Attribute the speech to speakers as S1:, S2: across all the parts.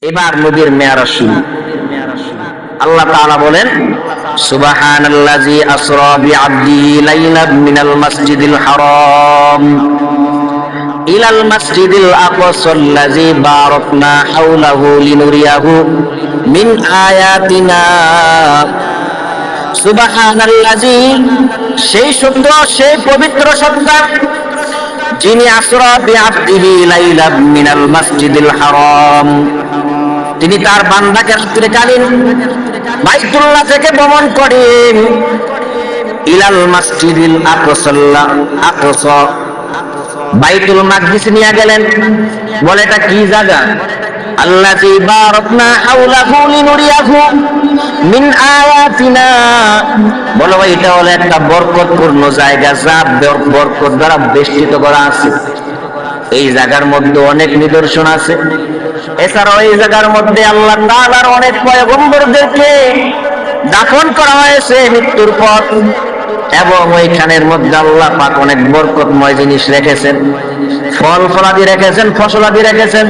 S1: এবার নবীর মেরাজ শুরু। আল্লাহ তাআলা বলেন, সুবহানাল্লাযী আসরা বিআবদিহি লাইলান মিনাল মাসজিদিল হারাম ইলাল মাসজিদিল আকসাল্লাযী বারাকনা হাওলাহু লিনুরিয়াহু মিন আয়াতিনা। সুবহানাল্লাযী, সেই সুন্দর, সেই পবিত্র সত্তা, যিনি আসরা বিআবদিহি লাইলান মিনাল মাসজিদিল হারাম, তিনি তার বান্দাকে রাত্রিকালীন বাইতুল্লাহ থেকে ভ্রমণ করেন ইলাল মাসজিদিল আকসা, বাইতুল মাকদিস নিয়ে গেলেন। বলে এটা কি জায়গা? আল্লাযী বারাকনা হাওলাহু লিনুরিয়াহু মিন আয়াতিনা। বলো ভাই, এটা হলো একটা বরকতপূর্ণ জায়গা, যা বরকত দ্বারা বেষ্টিত করা আছে। এই জায়গার মধ্যে অনেক নিদর্শন আছে। এছাড়াও এই জায়গার মধ্যে আল্লাহ তাআলার অনেক পয়গম্বরদেরকে দাফন করা হয়েছে মৃত্যুর পর, এবং ওইখানের মধ্যে আল্লাহ পাক অনেক বরকতময় জিনিস রেখেছেন, ফল ফলাদি রেখেছেন, ফসলাদি রেখেছেন।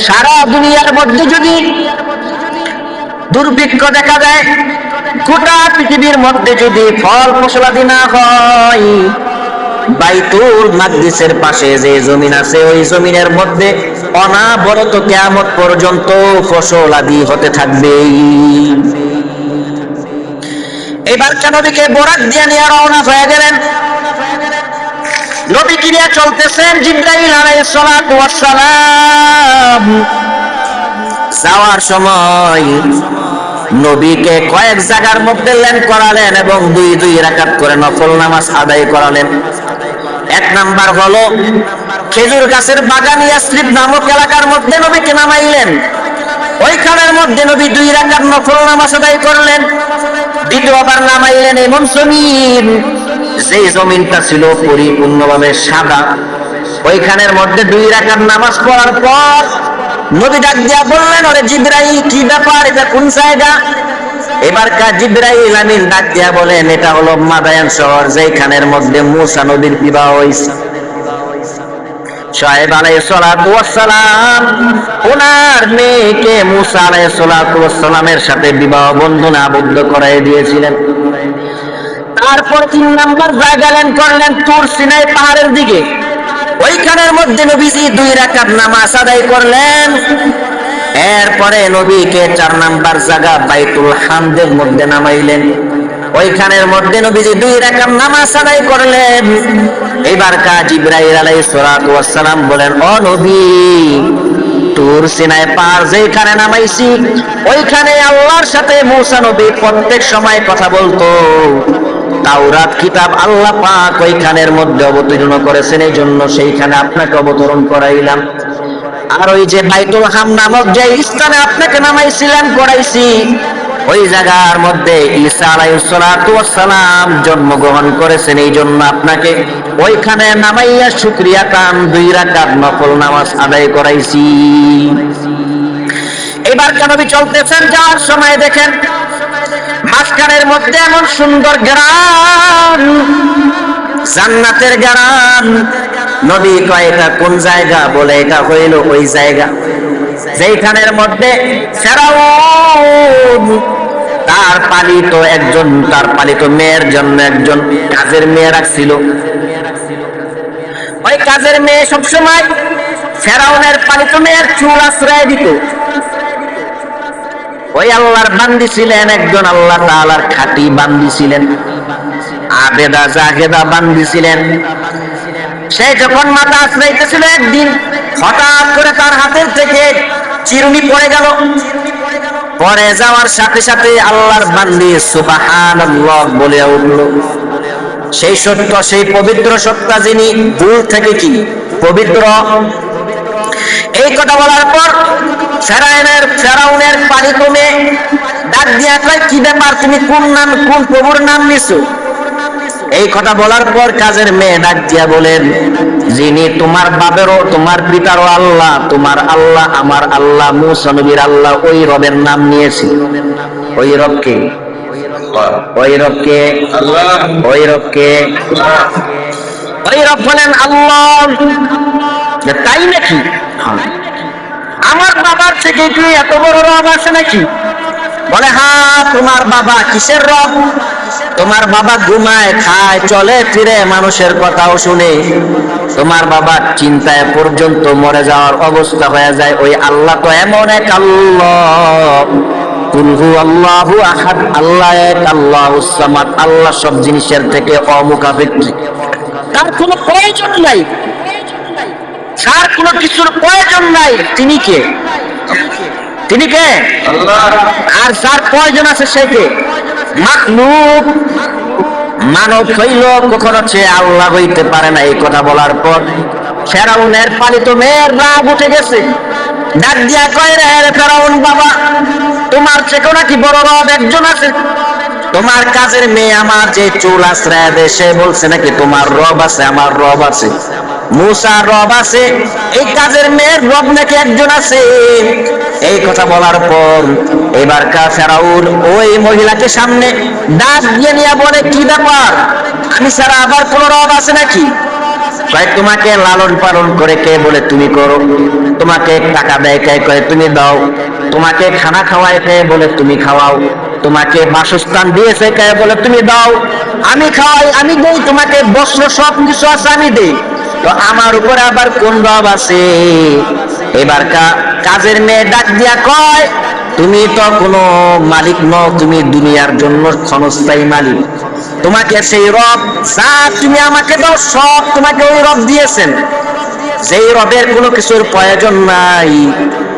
S1: সারা দুনিয়ার মধ্যে যদি দুর্ভিক্ষ দেখা যায়, গোটা পৃথিবীর মধ্যে যদি ফল ফসলাদি না হয়, বাইতুল মাকদিসের পাশে যে জমিন আছে, ওই জমিনের মধ্যে অনাবরত কিয়ামত পর্যন্ত ফসল আদি হতে থাকবে। এবার নবীকে বরাত দিয়ে নিয়ে রওনা হয়ে গেলেন। নবীকে নিয়ে চলতেছেন জিবরাইল আলাইহিস সালাতু ওয়াস সালাম। যাওয়ার সময় নবীকে কয়েক জায়গার মধ্যে ল্যান্ড করালেন এবং দুই রাকাত করে নফল নামাজ আদায় করালেন। এক নাম্বার হলো খেজুর গাছের বাগান ইয়াসরিব নামক এলাকার মধ্যে নবীকে নামাইলেন। ওইখানের মধ্যে নবী 2 রাকাত নফল নামাজ আদায় করলেন। দ্বিতীয়বার নামাইলেন এমন জমিন, যে জমিনটা ছিল পরিপূর্ণভাবে সাদা। ওইখানের মধ্যে 2 রাকাত নামাজ পড়ার পর নবী ডাক দিয়া বললেন, ওরে জিবরাইল, কি ব্যাপার, এটা কোন জায়গা? এবার জিবরাইল আমিন ডাক দিয়া বলেন, এটা হলো মাদায়ান শহর, যেখানের মধ্যে মূসা নবীর বিবাহ হয়েছে। শুআয়ব আলাইহিস সালাতু ওয়াস সালাম ওনার মেয়েকে মূসা আলাইহিস সালাতু ওয়াস সালামের সাথে বিবাহ বন্ধনে আবদ্ধ করাই দিয়েছিলেন। তারপর 3 নাম্বার জায়গা ল্যান্ড করলেন তুর সিনাই পাহাড়ের দিকে। ওইখানের মধ্যে নবীজি 2 রাকাত নামাজ আদায় করলেন। এরপরে নবীকে 4 নাম্বার জায়গা বাইতুল হামদের মধ্যে নামাইলেন। ওইখানের মধ্যে নবীজি 2 রাকাত নামাজ আদায় করলেন। এবার জিবরাইল আলাইহিস সালাতু ওয়াস সালাম বলেন, ও নবী, তুর সিনাই পাহাড় যেখানে নামাইছি, ওইখানে আল্লাহর সাথে মূসা নবী প্রত্যেক সময় কথা বলতো। তাওরাত কিতাব আল্লাহ পাক ওইখানের মধ্যে অবতীর্ণ করেছেন, এই জন্য সেইখানে আপনাকে অবতরণ করাইলাম। আর ওই যে বাইতুল হাম নামক যে স্থানে আপনাকে নামাইছিলাম, করাইছি, ওই জায়গার মধ্যে ঈসা আলাইহিস সালাতু ওয়াস সালাম জন্মগ্রহণ করেছেন, এই জন্য আপনাকে ওইখানে নামাইয়া শুকরিয়া কাম 2 রাকাত নফল নামাজ আদায় করাইছি। এবার নবী চলতেছেন, যাওয়ার সময় দেখেন মাঝখানের মধ্যে এমন সুন্দর গ্রাম, জান্নাতের গ্রাম। নবী কয়, এটা কোন জায়গা? বলে এটা হইল ওই জায়গা যেখানের মধ্যে ফেরাউন তার পালিত মেয়ের জন্য একজন কাজের মেয়ে রাখছিল। ওই কাজের মেয়ে সবসময় ফেরাউনের পালিত মেয়ের চুল আশ্রয় দিত। ওই আল্লাহর বান্দি ছিলেন, একজন আল্লাহ তাআলার খাঁটি বান্দি ছিলেন, আবেদা জাহেদা বান্দি ছিলেন। সে যখন মাথা আশ্রাইতেছিল, একদিন হঠাৎ করে তার হাতের থেকে চিরুনি পড়ে গেল। পড়ে যাওয়ার সাথে সাথে আল্লাহর বান্দি সুবহানাল্লাহ বলে উঠল। সেই সত্য, সেই পবিত্র সত্তা যিনি ভুল থেকে কি পবিত্র। এই কথা বলার পর ফেরাউনের পালিত মেয়ে ডাক দিয়া কয়, কি ব্যাপার, তুমি কোন প্রভুর নাম নিছো? এই কথা বলার পর কাজের মেয়ে ডাক দিয়া বলেন, যিনি তোমার বাপেরও তোমার পিতারও আল্লাহ, তোমার আল্লাহ আমার আল্লাহ, মূসা নবীর আল্লাহ, ওই রবের নাম নিয়েছি। ওই রবকে ওই রব বলেন আল্লাহ। তাই নাকি? আমার বাবার থেকে কি এত বড় রব আছে নাকি? বলে হ্যাঁ, তোমার বাবা কিসের রব? তোমার বাবা ঘুমায়, খায়, চলে ফিরে, মানুষের কথাও শুনে। তোমার বাবার চিন্তায় পর্যন্ত মরে যাওয়ার অবস্থা হয়ে যায়। ওই আল্লাহ তো এমন এক আল্লাহ, কুল হু আল্লাহু আহাদ, আল্লাহ এক, আল্লাহুস সামাদ, আল্লাহ সব জিনিসের থেকে অমুখাপেক্ষী। তার কোনো প্রয়োজন নাই, তার কোনো কিছুর প্রয়োজন নাই। তিনি কে? তিনি কে? আল্লাহ। আর যার প্রয়োজন আছে সে কে? মাখলুক। মানব হইল কখনো সে আল্লাহ হইতে পারে না। এই কথা বলার পর ফেরাউনের পালিত মেয়ের রাগ উঠে গেছে। ডাক দিয়া কয়, রে ফেরাউন বাবা, তোমার চেয়ে নাকি বড় রব একজন আছে? তোমার কাজের মেয়ে আমার যে চুল আশ্রয় দেয় সে বলছে নাকি তোমার রব আছে? আমার রব আছে, মুসার রব আছে, এই কাজের মেয়ের রব নাকি একজন আছে? এই কথা বলার পর এবার ফেরাউন ওই মহিলাকে সামনে ডাক দিয়ে নিয়ে বলে, কি ব্যাপার, আমি ছাড়া আবার কোন রব আছে নাকি? তোমাকে লালন পালন করে কে? বলে তুমি করো। তোমাকে টাকা দেয় কে? কয়ে তুমি দাও। তোমাকে খানা খাওয়ায় কে? বলে তুমি খাওয়াও। তোমাকে বাসস্থান দিয়েছে কে? বলে তুমি দাও। আমি খাওয়াই, আমি দেই, তোমাকে বস্ত্র সব কিছু আছে আমি দেই, তো আমার উপরে আবার কোন রব আছে? এবার কাজের মেয়ে ডাক দিয়া কয়, তুমি তো কোনো মালিক নও, তুমি দুনিয়ার জন্য ক্ষণস্থায়ী মালিক। তোমাকে সেই রব যা তুমি আমাকে দাও সব তোমাকে ওই রব দিয়েছেন, যেই রবের কোনো কিছুর প্রয়োজন নাই,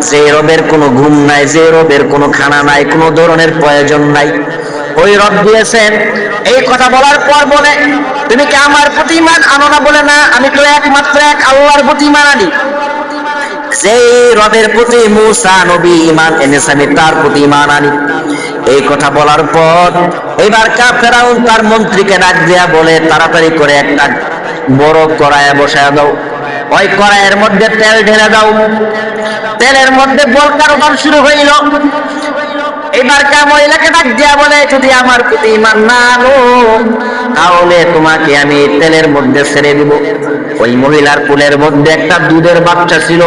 S1: যে রবের কোনো ঘুম নাই, যে রবের কোনো খানা নাই, কোনো ধরনের প্রয়োজন নাই, ওই রব দিয়েছেন। এই কথা বলার পর বলে, তুমি কি আমার প্রতি ঈমান আনো না? বলে না, আমি তো একমাত্র এক আল্লাহর প্রতি ঈমান আনি। যেই রবের প্রতি মুসা নবী ঈমান এনেছে আমি তার প্রতি ঈমান আনি। এই কথা বলার পর এবার ফেরাউন তার মন্ত্রীকে ডাক দিয়া বলে, তাড়াতাড়ি করে একটা বড় কড়াইয়ে বসায় দাও, ওই কড়াইয়ের মধ্যে তেল ঢেলে দাও। তেলের মধ্যে বলকারণ শুরু হইল। এবার মহিলাকে ডাক দিয়া বলে, যদি আমার প্রতি ঈমান না আনো তাহলে তোমাকে আমি তেলের মধ্যে ছেড়ে দিব। ওই মহিলার কোলের মধ্যে একটা দুধের বাচ্চা ছিল।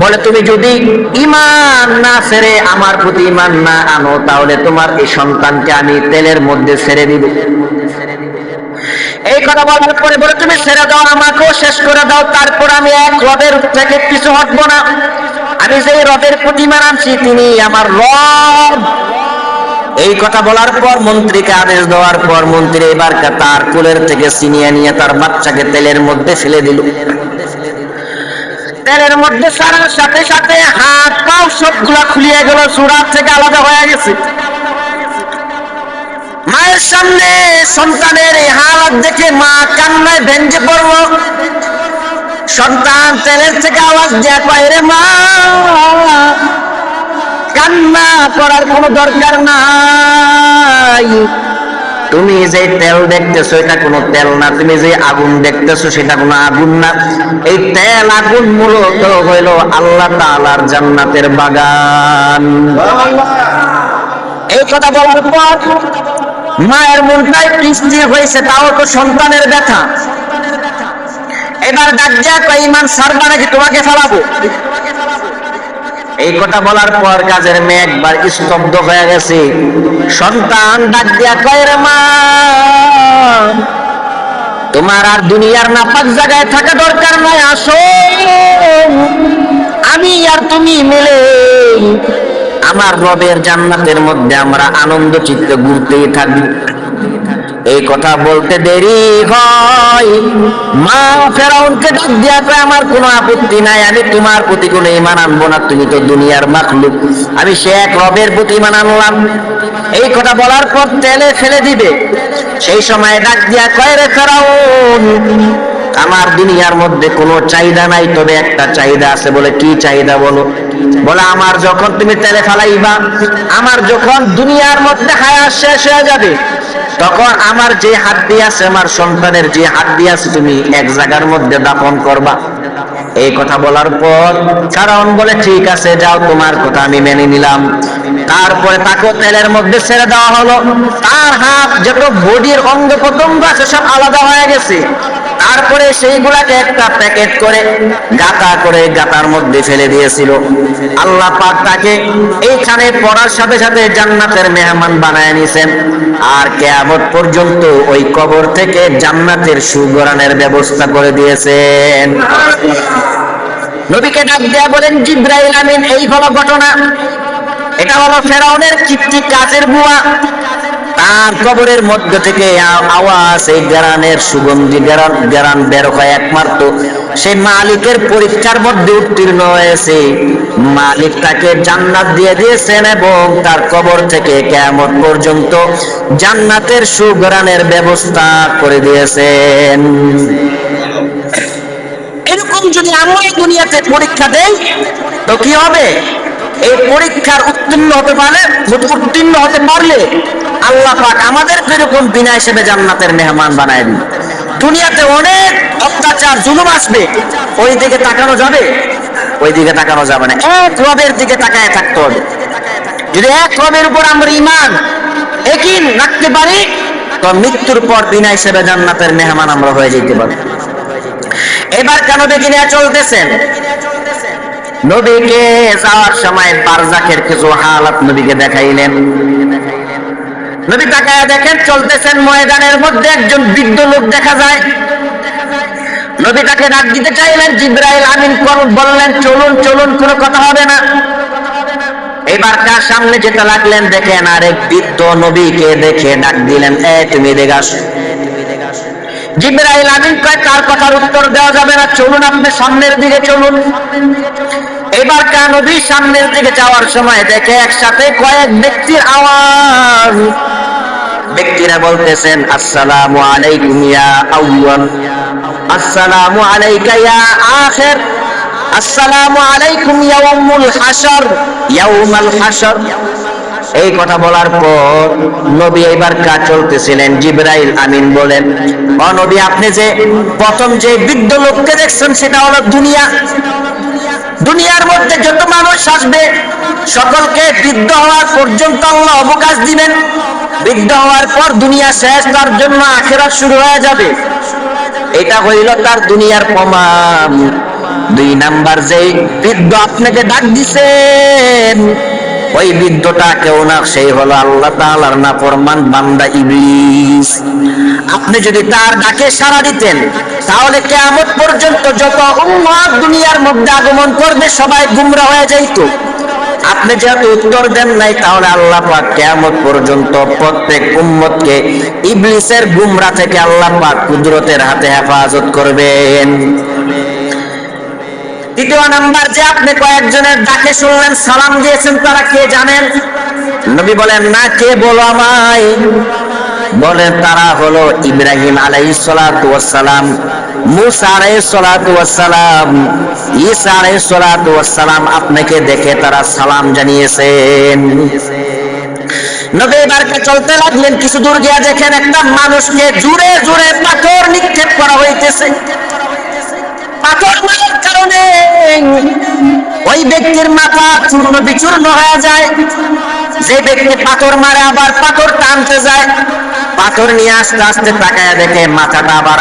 S1: বলে, তুমি যদি ঈমান না ছেড়ে আমার প্রতি ঈমান না আনো তাহলে তোমার এই সন্তানকে আমি তেলের মধ্যে ছেড়ে দিব। এই কথা বলার পরে বলে, তুমি ছেড়ে দাও, আমাকেও শেষ করে দাও, তারপর আমি এক রবের থেকে কিছু হটবো না। আমি যে রবের প্রতি ঈমান আনছি তিনি আমার রব। এই কথা বলার পর মন্ত্রীকে আদেশ দেওয়ার পর মন্ত্রী এবার তার কোলের থেকে ছিনিয়ে নিয়ে তার বাচ্চাকে তেলের মধ্যে ফেলে দিল। তেলের মধ্যে ছাড়ার সাথে সাথে হাত পাও সবগুলা খুলিয়ে গেল, চূড়া থেকে আলাদা হয়ে গেছে। মায়ের সামনে সন্তানের এই হালাত দেখে মা কান্নায় ভেঙে পড়ল। সন্তান তেলের থেকে আওয়াজ দেয়া কয়, রে মা, কান্না করার কোনো দরকার নাই। তুমি যে তেল দেখতেছো এটা কোনো তেল না, তুমি যে আগুন দেখতেছো সেটা কোনো আগুন না। এই তেল আগুন মূলত হইল আল্লাহ তাআলার জান্নাতের বাগান। এই কথা বলার পর মায়ের মনটাই স্থির হয়েছে, তাও তো সন্তানের ব্যথা। এবার ডাক দিয়া কয়, ঈমান ছাড়বা নাকি তোমাকে ফেলাবো? এই কথা বলার পর কাজের মেয়ে একবার স্তব্ধ হয়ে গেছে। সন্তান ডাক দিয়া কয়, রে মা, তোমার আর দুনিয়ার নাপাক জায়গায় থাকা দরকার নাই, আসো আমি আর তুমি মিলে আমার রবের জান্নাতের মধ্যে আমরা আনন্দ চিত্তে ঘুরতেই থাকবো। এই কথা বলতে দেরি হয়, মা ফেরাউনকে ডাক দিয়া কয়, আমার কোনো আপত্তি নাই, আমি তোমার প্রতি কোনো ঈমান আনবো না, তুমি তো দুনিয়ার মাখলুক, আমি সে এক রবের প্রতি ঈমান আনলাম। এই কথা বলার পর তেলে ফেলে দিবে। সেই সময় ডাক দিয়া কয়, রে ফেরাউন, আমার দুনিয়ার মধ্যে কোনো চাহিদা নাই, তবে একটা চাহিদা আছে। বলে, কি চাহিদা বলো? বলে, আমার যখন তুমি তেলে ফেলাইবা, আমার যখন দুনিয়ার মধ্যে হায়াত শেষ হয়ে যাবে, তখন আমার যে হাড্ডি আছে, আমার সন্তানের যে হাড্ডি আছে, তুমি এক জায়গার মধ্যে দাফন করবা। এই কথা বলার পর ফেরাউন বলে, ঠিক আছে যাও, তোমার কথা আমি মেনে নিলাম। তারপরে তাকে তেলের মধ্যে ছেড়ে দেওয়া হলো। তার হাত যত বডির অঙ্গ প্রত্যঙ্গ আছে সব আলাদা হয়ে গেছে। তারপরে সেইগুলাকে একটা প্যাকেট করে গাঁথা করে গাঁথার মধ্যে ফেলে দিয়েছিল। আল্লাহ পাক তাকে এইখানে পড়ার সাথে সাথে জান্নাতের মেহমান বানায় নিছেন, আর কিয়ামত পর্যন্ত ওই কবর থেকে জান্নাতের সুগরানের ব্যবস্থা করে দিয়েছেন। নবীকে ডাক দেয়া বলেন, জিবরাইল আমিন, এই হলো ঘটনা। এটা হলো ফেরাউনের কিপ্টি কাজের বুয়া, তার কবরের মধ্য থেকে আওয়াজ, এই গ্রানের সুগন্ধি গ্রান বের হয় একমাত্র সেই মালিকের পরীক্ষার মধ্যে উত্তীর্ণ হয়েছে। মালিক তাকে জান্নাত দিয়ে দিয়েছেন এবং তার কবর থেকে কিয়ামত পর্যন্ত জান্নাতের সুগরানের ব্যবস্থা করে দিয়েছেন। এরকম যদি আমরা এই দুনিয়াতে পরীক্ষা দেই তো কি হবে? এই পরীক্ষার উত্তীর্ণ হতে পারলে আল্লাহ পাক আমাদের এরকম বিনা হিসেবে জান্নাতের মেহমান বানায় দিন। দুনিয়াতে অনেক অত্যাচার জুলুম আসবে, ওই দিকে তাকানো যাবে? ওই দিকে তাকানো যাবে না। এক রবের দিকে তাকায় থাকতে হবে। যদি এক রবের উপর আমরা ঈমান একই রাখতে পারি তো মৃত্যুর পর বিনা হিসেবে জান্নাতের মেহমান আমরা হয়ে যেতে পারি। এবার কেন দেখি নিয়ে চলতেছেন? নবীকে যাওয়ার সময় বারজাখের কিছু হালাত নবীকে দেখাইলেন। নবী তাকায় দেখেন চলতেছেন, ময়দানের মধ্যে একজন বৃদ্ধ লোক দেখা যায়। নবী তাকে ডাক দিতে চাইলেন, জিবরাইল আমিন বললেন, চলুন চলুন, কোনো কথা হবে না। এবার কার সামনে যেতে লাগলেন, দেখেন আরেক বৃদ্ধ নবীকে দেখে ডাক দিলেন, তুমি এদিকে আসো। জিবরাইল আমিন কয়, তার কথার উত্তর দেওয়া যাবে না, চলুন আপনি সামনের দিকে চলুন। এবার নবী সামনের দিকে যাওয়ার সময় দেখে একসাথে কয়েক ব্যক্তির আওয়াজ। ব্যক্তিরা বলতেছেন, আসসালামু আলাইকুম ইয়া আউয়াল, আসসালামু আলাইকা ইয়া আখির, আসসালামু আলাইকুম ইয়াউমুল হাশর, ইয়াউমাল হাশর। এই কথা বলার পর নবী এবার কাজ চলতেছিলেন। জিবরাইল আমিন বলেন, ও নবী, আপনি যে প্রথম যে বৃদ্ধ লোককে দেখছেন সেটা হলো দুনিয়া। দুনিয়ার মধ্যে যত মানুষ আসবে সকলকে বৃদ্ধ হওয়ার পর্যন্ত আল্লাহ অবকাশ দিবেন। বৃদ্ধ হওয়ার পর দুনিয়া শেষ, তার জন্য আখিরাত শুরু হয়ে যাবে। এটা হইল তার দুনিয়ার প্রমাণ। দুই নাম্বার, যে বৃদ্ধ আপনাকে ডাক দিছেন ওই বৃদ্ধটা কেউ না, সেই হলো আল্লাহ তাআলার নাফরমান বান্দা ইবলিস। আপনি যদি তার ডাকে সাড়া দিতেন তাহলে কিয়ামত পর্যন্ত যত উম্মত দুনিয়ার মধ্যে আগমন করবে সবাই গুমরা হয়ে যাইত। আপনি যেহেতু উত্তর দেন নাই, তাহলে আল্লাহ পাক কিয়ামত পর্যন্ত প্রত্যেক উম্মতকে ইবলিসের গুমরা থেকে আল্লাহ পাক কুদরতের হাতে হেফাজত করবেন। দ্বিতীয় নাম্বার, যে আপনি কয়েকজনের ডাকে শুনলেন, সালাম দিয়েছেন, তারা কে জানেন? নবী বলেন, না, কে বলো আমায়। বলেন, তারা হলো ইব্রাহিম আলাইহিস সালাতু ওয়াস সালাম, মুসা আলাইহিস সালাতু ওয়াস সালাম, ঈসা আলাইহিস সালাতু ওয়াস সালাম। আপনাকে দেখে তারা সালাম জানিয়েছেন। নবী এবার চলতে লাগলেন। কিছু দূর গিয়ে দেখেন একটা মানুষকে জোরে জোরে পাথর নিক্ষেপ করা হইতেছে। পাথর মারার কারণে ওই ব্যক্তির মাথা চূর্ণ বিচূর্ণ হয়ে যায়। যে ব্যক্তি পাথর মারে আবার পাথর টানতে যায়, পাথর নিয়ে আস্তে আস্তে তাকায় দেখে মাথাটা আবার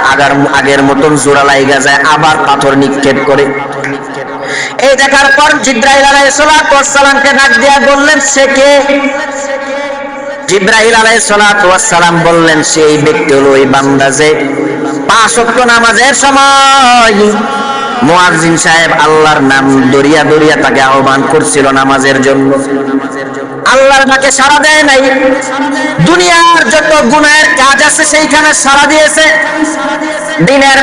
S1: আগের মতন জোড়া লাইগা যায়, আবার পাথর নিক্ষেপ করে। এই দেখার পর জিবরাইল আলাইহিস সালামকে ডাক দিয়া বললেন, সে কে? জিবরাইল আলাইহিস সালাম বললেন, সেই ব্যক্তি হলো ওই বান্দা যে 5 ওয়াক্ত নামাজের সময় মুয়াজ্জিন সাহেব আল্লাহর নাম দরিয়া দরিয়া তাকে আহ্বান করছিল নামাজের জন্য। আল্লাহর ডাকে সাড়া দেয় নাই। দুনিয়ার যত গুনাহের কাজ আছে সেইখানে সাড়া দিয়েছে। দিনের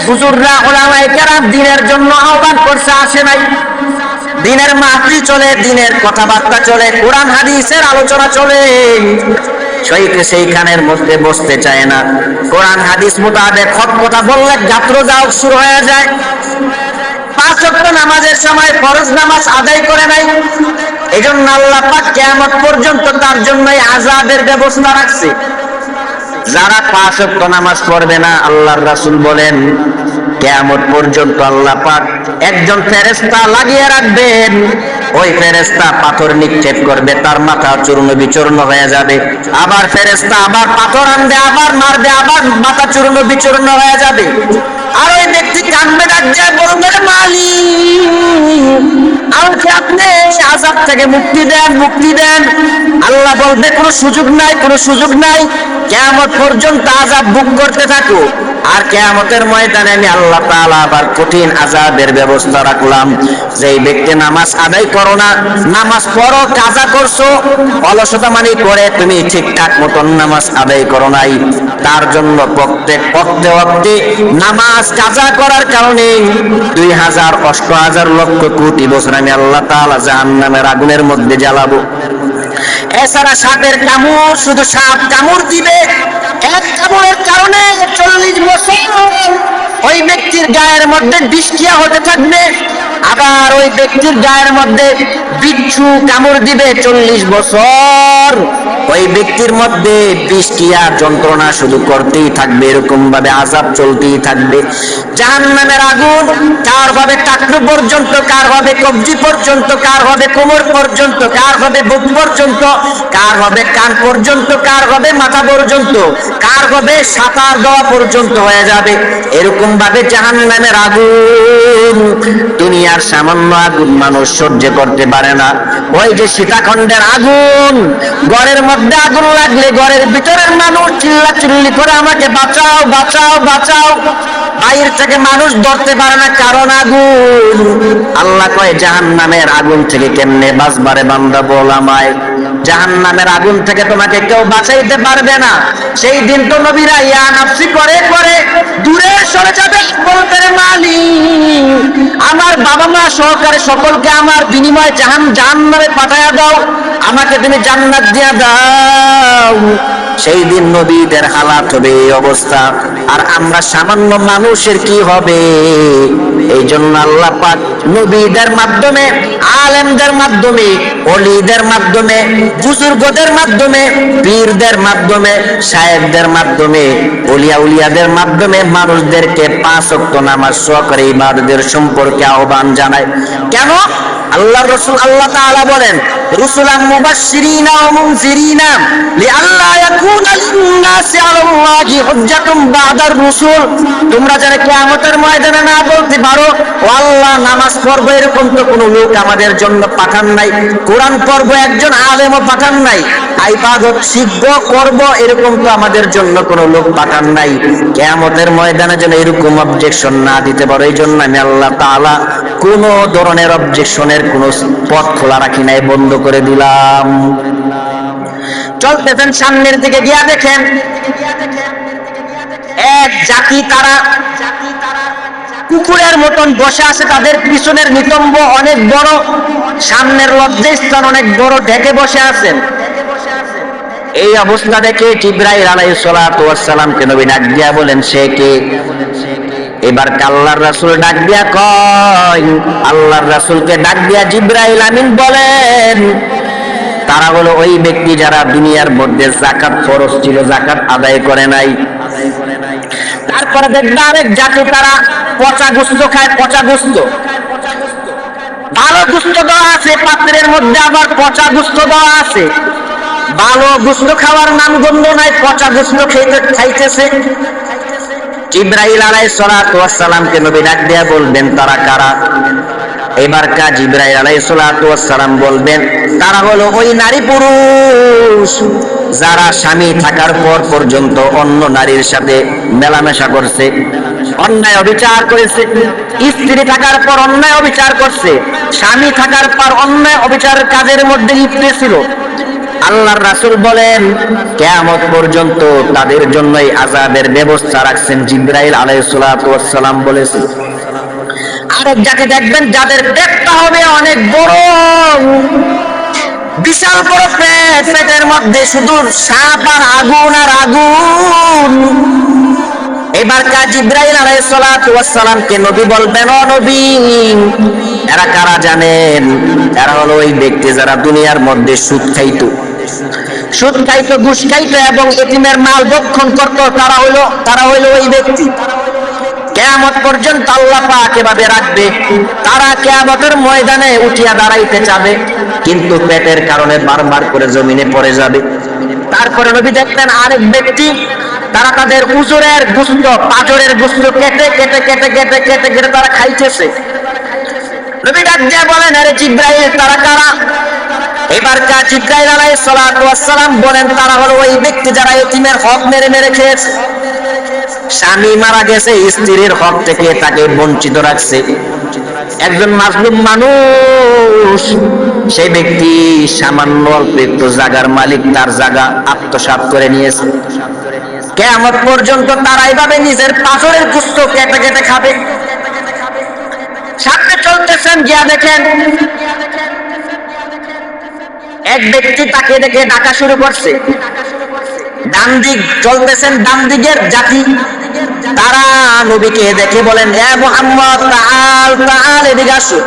S1: হুজুররা উলামায়ে কেরাম দিনের জন্য আহ্বান করছে, আসে নাই। দিনের মাহফিল চলে, দিনের কথাবার্তা চলে, কোরআন হাদিসের আলোচনা চলে, সেইখানের মধ্যে বসতে চায় না। কোরআন হাদিস মোতাবেক হক কথা বললে গাত্র যাও শুরু হয়ে যায়। 5 ওয়াক্ত নামাজের সময় ফরজ নামাজ আদায় করে নাই। এজন্য আল্লাহ পাক কিয়ামত পর্যন্ত তার জন্যই আযাবের ব্যবস্থা রাখছে। যারা 5 ওয়াক্ত নামাজ পড়বে না, আল্লাহর রাসূল বলেন কিয়ামত পর্যন্ত আল্লাহ পাক একজন ফেরেশতা লাগিয়ে রাখবেন। ওই ফেরেশতা পাথর নিক্ষেপ করবে, তার মাথা চূর্ণ বিচূর্ণ হয়ে যাবে। আবার ফেরেশতা আবার পাথর আনবে, আবার মারবে, আবার মাথা চূর্ণ বিচূর্ণ হয়ে যাবে। আর ওই ব্যক্তি কাঁদবে, ডাক যায় বলবে, মালিক আমাকে আপনি আযাব থেকে মুক্তি দেন, মুক্তি দেন। আল্লাহ বলবে, কোনো সুযোগ নাই, কোনো সুযোগ নাই, কিয়ামত পর্যন্ত আযাব ভোগ করতে থাকো। আর কিয়ামতের ময়দানে আমি আল্লাহ তাআলা আবার কঠিন আযাবের ব্যবস্থা রাখলাম। যেই ব্যক্তি নামাজ আদায় করো না, নামাজ পড়ো, কাজা করছো, অলসতা মানি করে তুমি ঠিকঠাক মতন নামাজ আদায় করো নাই, তার জন্য প্রত্যেক ওয়াক্তে নামাজ কাজা করার কারণে 2000 8000 লক্ষ কোটি বছর আমি আল্লাহ তাআলা জাহান্নামের আগুনের মধ্যে জ্বালাবো। এছাড়া সাপের কামড়, শুধু সাপ কামড় দিবে, এক কামড়ের কারণে 40 বছর ওই ব্যক্তির গায়ের মধ্যে বিষক্রিয়া হতে থাকবে। আবার ওই ব্যক্তির গায়ের মধ্যে বিচ্ছু কামড় দিবে, 40 বছর ওই ব্যক্তির মধ্যে বিষক্রিয়া যন্ত্রণা শুধু করতেই থাকবে, এরকম ভাবে আযাব চলতেই থাকবে। জাহান্নামের আগুন কার হবে টাকনু পর্যন্ত, কার হবে কবজি পর্যন্ত, কার হবে কোমর পর্যন্ত, কার হবে বুক পর্যন্ত, কার হবে কান পর্যন্ত, কার হবে মাথা পর্যন্ত, কার হবে সাঁতার দেওয়া পর্যন্ত হয়ে যাবে। এরকম ভাবে জাহান্নামের আগুন, দুনিয়ার সামান্য আগুন মানুষ সহ্য করতে পারে না। ওই যে সীতাখণ্ডের আগুন, ঘরের মধ্যে আগুন লাগলে ঘরের ভিতরের মানুষ চিল্লাচিল্লি করে আমাকে বাঁচাও, বাঁচাও, বাঁচাও। বাইরে থেকে মানুষ ধরতে পারে না, কারণ আগুন। আল্লাহ কয়, জাহান্নামের আগুন থেকে কেমনে বাঁচবারে বান্দা বল আমায়। জাহান্নামের আগুন থেকে তোমাকে কেউ বাঁচাইতে পারবে না। সেই দিন তো নবীরা ইয়া নাফসি করে করে দূরে সরে যাবে, বলতে মালিক আমার বাবা মা সহকারে সকলকে আমার বিনিময়ে জাহান্নামে পাঠায়া দাও, আমাকে তুমি জান্নাত দিয়া দাও। সেই দিন নবীদের হালাত হবে এই অবস্থা, আর আমরা সামান্য মানুষের কি হবে? এই জন্য আল্লাহ পাক নবীদের মাধ্যমে, আলেমদের মাধ্যমে, ওলিদের মাধ্যমে, বুজুর্গদের মাধ্যমে, পীরদের মাধ্যমে, শায়েখদের মাধ্যমে, ওলিয়া উলিয়াদের মাধ্যমে মানুষদেরকে 5 ওয়াক্ত নামাজ সহকারে ইবাদতের সম্পর্কে আহ্বান জানায়। কেন? আল্লাহ রাসূল আল্লাহ তাআলা বলেন, রুসুলাম মুবাশশিরিনা ওয়া মুনজিরিনা লিআল্লা ইয়াকুনা লিন-নাসি আলাল্লাহি হুজ্জাতুম বা'দার রুসুল। তোমরা যারা কিয়ামতের ময়দানে না বলতে পারো ও আল্লাহ নামাজ পড়বো, এরকম তো কোনো লোক আমাদের জন্য পাঠান নাই। কোরআন পড়বো, একজন আলেমও পাঠান নাই। ইবাদত শিখব, করব, এরকম তো আমাদের জন্য কোনো লোক পাঠান নাই। কিয়ামতের ময়দানে যেন এরকম অবজেকশন না দিতে পারো, এই জন্য আমি আল্লাহ তাআলা কোন ধরনের অবজেকশনের কোন পথ খোলা রাখি নাই, বন্ধ করে দিলাম। চলতেছেন, সামনের দিকে গিয়া দেখেন এক জাতি, তারা কুকুরের মতন বসে আছে, তাদের পিছনের নিতম্ব অনেক বড়, সামনের লজ্জাস্থান অনেক বড়, ঢেকে বসে আছেন। এই অবস্থা দেখে জিবরাইল আলাইহিস সালাতু ওয়াস সালামকে নবী ডাক দিয়া বলেন, সে কে? এবার আল্লাহর রাসূল ডাক দিয়া কয়, আল্লাহর রাসূলকে ডাক দিয়া জিবরাইল আমিন বলেন, তারা হলো ওই ব্যক্তি যারা দুনিয়ার মধ্যে যাকাত ফরজ ছিল, যাকাত আদায় করে নাই। তারপরে দেখবে আরেক জাতি, তারা পচা গোশত খায়, পচা গোশত। ভালো গোশত দেওয়া আছে পাত্রের মধ্যে, আবার পচা গোশত দেওয়া আছে। ভালো গোশত খাওয়ার নাম গন্ধ নাই, পচা গোশত খাইতেছে। জিবরাইল আলাইহিস সালাতু ওয়াস সালামকে নবী ডাক দিয়া বলবেন, তারা কারা? এবার জিবরাইল আলাইহিস সালাতু ওয়াস সালাম বলবেন, তারা হলো ওই নারী পুরুষ যারা স্বামী থাকার পর পর্যন্ত অন্য নারীর সাথে মেলামেশা করছে, অন্যায় অবিচার করেছে। স্ত্রী থাকার পর অন্যায় অবিচার করছে, স্বামী থাকার পর অন্যায় অবিচারের কাজের মধ্যে লিপ্ত ছিল। আল্লাহর রাসূল বলেন, কিয়ামত পর্যন্ত তাদের জন্যই আযাবের ব্যবস্থা রাখছেন। জিবরাইল আলাইহিস সালাতু ওয়াস সালাম বলেছেন। আরেক যাকে দেখবেন যাদের পেটটা হবে অনেক বড়, বিশাল বড় পেট, পেটের মধ্যে শুধু সাপ আর আগুন আর আগুন। এবার জিবরাইল আলাইহিস সালাতু ওয়াস সালামকে নবী বলবেন, ও নবী, এরা কারা জানেন? এরা হলো ওই ব্যক্তি যারা দুনিয়ার মধ্যে সুদ খাইতো, ঘুষ খাইতো এবং এতিমের মাল ভক্ষণ করতো। তারা হইলো ওই ব্যক্তি। কিয়ামত পর্যন্ত আল্লাহ পাক এভাবে রাখবে। তারা কিয়ামতের ময়দানে উঠিয়া দাঁড়াইতে চাবে, কিন্তু পেটের কারণে বারবার করে জমিনে পড়ে যাবে। তারপরে নবী দেখলেন আরেক ব্যক্তি, তারা তাদের উজুরের গোশত, পাঁজরের গোশত কেটে কেটে কেটে কেটে কেটে কেটে তারা খাইতেছে। নবী ডাক দিয়ে বলেন, আরে জিবরাইল, তারা কারা? এবার জিবরাইল আলাইহিস সালাতু ওয়াস সালাম বলেন, তারা হলো ওই ব্যক্তি যারা এতিমের হক মেরে মেরে খেয়েছে। স্বামী মারা গেছে, স্ত্রীর হক থেকে তাকে বঞ্চিত রাখছে। একজন মাজলুম মানুষ, সেই ব্যক্তি সামান্য অল্প একটু জায়গার মালিক, তার জায়গা আত্মসাৎ করে নিয়েছে। কিয়ামত পর্যন্ত তারা এইভাবে নিজের পাঁজরের গোশত কেটে কেটে খাবে। সামনে চলতেছেন, গিয়া দেখেন এক ব্যক্তি তাকে দেখে ডাকা শুরু করছে। ডান দিক চলতেছেন, ডান দিকের জাতি, তারা নবীকে দেখে বলেন, এ মুহাম্মদ তাআল তাআল, এদিকে আসো।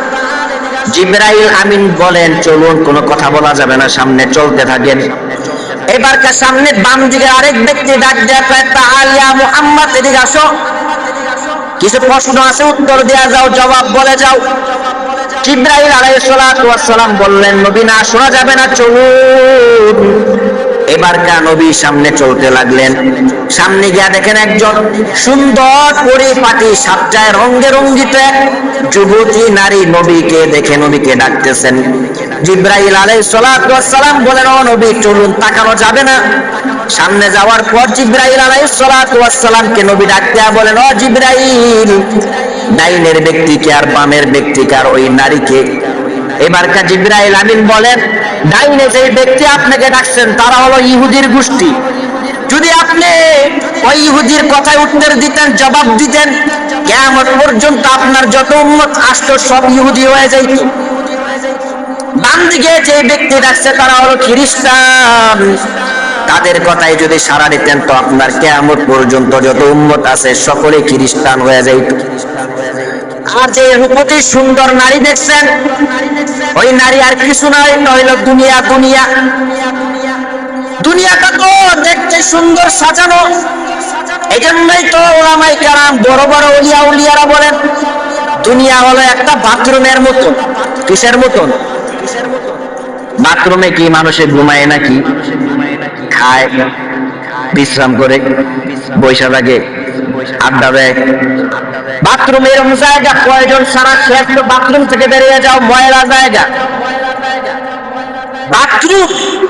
S1: জিবরাইল আমিন বলেন, চলুন, কোনো কথা বলা যাবে না, সামনে চলতে থাকেন। এবার সামনে বাম দিকে আরেক ব্যক্তি ডাক দেয়া, তাআল ইয়া মুহাম্মদ, এদিকে আসো, কিছু প্রশ্ন আছে, উত্তর দেয়া যাও, জবাব বলে যাও। জিবরাইল আলাইহিস সালাতু ওয়াস সালাম বললেন, নবী না, শোনা যাবে না, চলুন। এবার নবী সামনে চলতে লাগলেন। সামনে গিয়া দেখেন একজন সুন্দর পরিপাটি সাজ্জায় রঙে রঞ্জিত এক যুবতী নারী নবীকে দেখে নবীকে ডাকতেছেন। জিবরাইল আলাইহিস সালাতু ওয়াস সালাম বলেন, ও নবী, চলুন, তাকানো যাবে না। সামনে যাওয়ার পর জিবরাইল আলাইহিস সালাতু ওয়াস সালামকে নবী ডাকতে বলেন, ও জিবরাইল, ডাইনের ব্যক্তিকে আর বামের ব্যক্তিকে আর ওই নারীকে। এবার জিবরাইল আমিন বলেন, ডাইনে যে ব্যক্তি আপনাকে ডাকছেন তারা হলো ইহুদির গোষ্ঠী। যদি আপনি ওই ইহুদির কথায় উত্তর দিতেন, জবাব দিতেন, কিয়ামত পর্যন্ত আপনার যত উম্মত আসতো সব ইহুদি হয়ে যাইত। বাম দিকে যে ব্যক্তি ডাকছে তারা হলো খ্রিস্টান, তাদের কথায় যদি সাড়া দিতেন তো আপনার কিয়ামত পর্যন্ত যত উম্মত আছে সকলে খ্রিস্টান হয়ে যাইত। আর যে রূপতী সুন্দর নারী দেখছেন, ওই নারী আর কিছু নয়, হইল দুনিয়া। দুনিয়া দুনিয়াটা তো দেখতে সুন্দর সাজানো। এই জন্যই তো ওলামায়ে কেরাম, বড় বড় ওলিয়া উলিয়ারা বলেন, দুনিয়া হলো একটা বাথরুমের মতো। কিসের মতন? বাথরুমে কি মানুষে ঘুমায় নাকি? খায়, বিশ্রাম করে, বৈশা থাকে, আড্ডা দেয়। বাথরুম এরকম জায়গা, প্রয়োজন ছাড়া শেষ তো বাথরুম থেকে বেরিয়ে যাও, ময়লা জায়গা। বাথরুম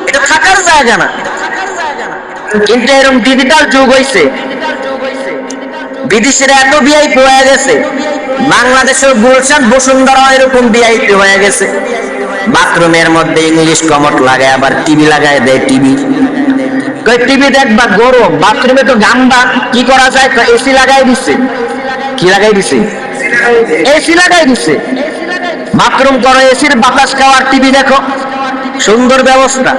S1: এটা থাকার জায়গা না। কিন্তু এরকম ডিজিটাল যুগ হয়েছে, বিদেশিরা এত ভিআইপি হয়ে গেছে, বাংলাদেশের গুলশান বসুন্ধরা এরকম ভিআইপি হয়ে গেছে। বাথরুমের মধ্যে ইংলিশ কমট লাগায়, আবার টিভি লাগায় দেয়। টিভি দেখবা গরম, বাথরুমে তো গাম্বা, কি করা যায়? এসি লাগাই দিচ্ছে। কি লাগাই দিছে? এসি লাগাই দিছে। বাথরুম করো, এসির বাতাস খাওয়ার, টিভি দেখো, সুন্দর ব্যবস্থা।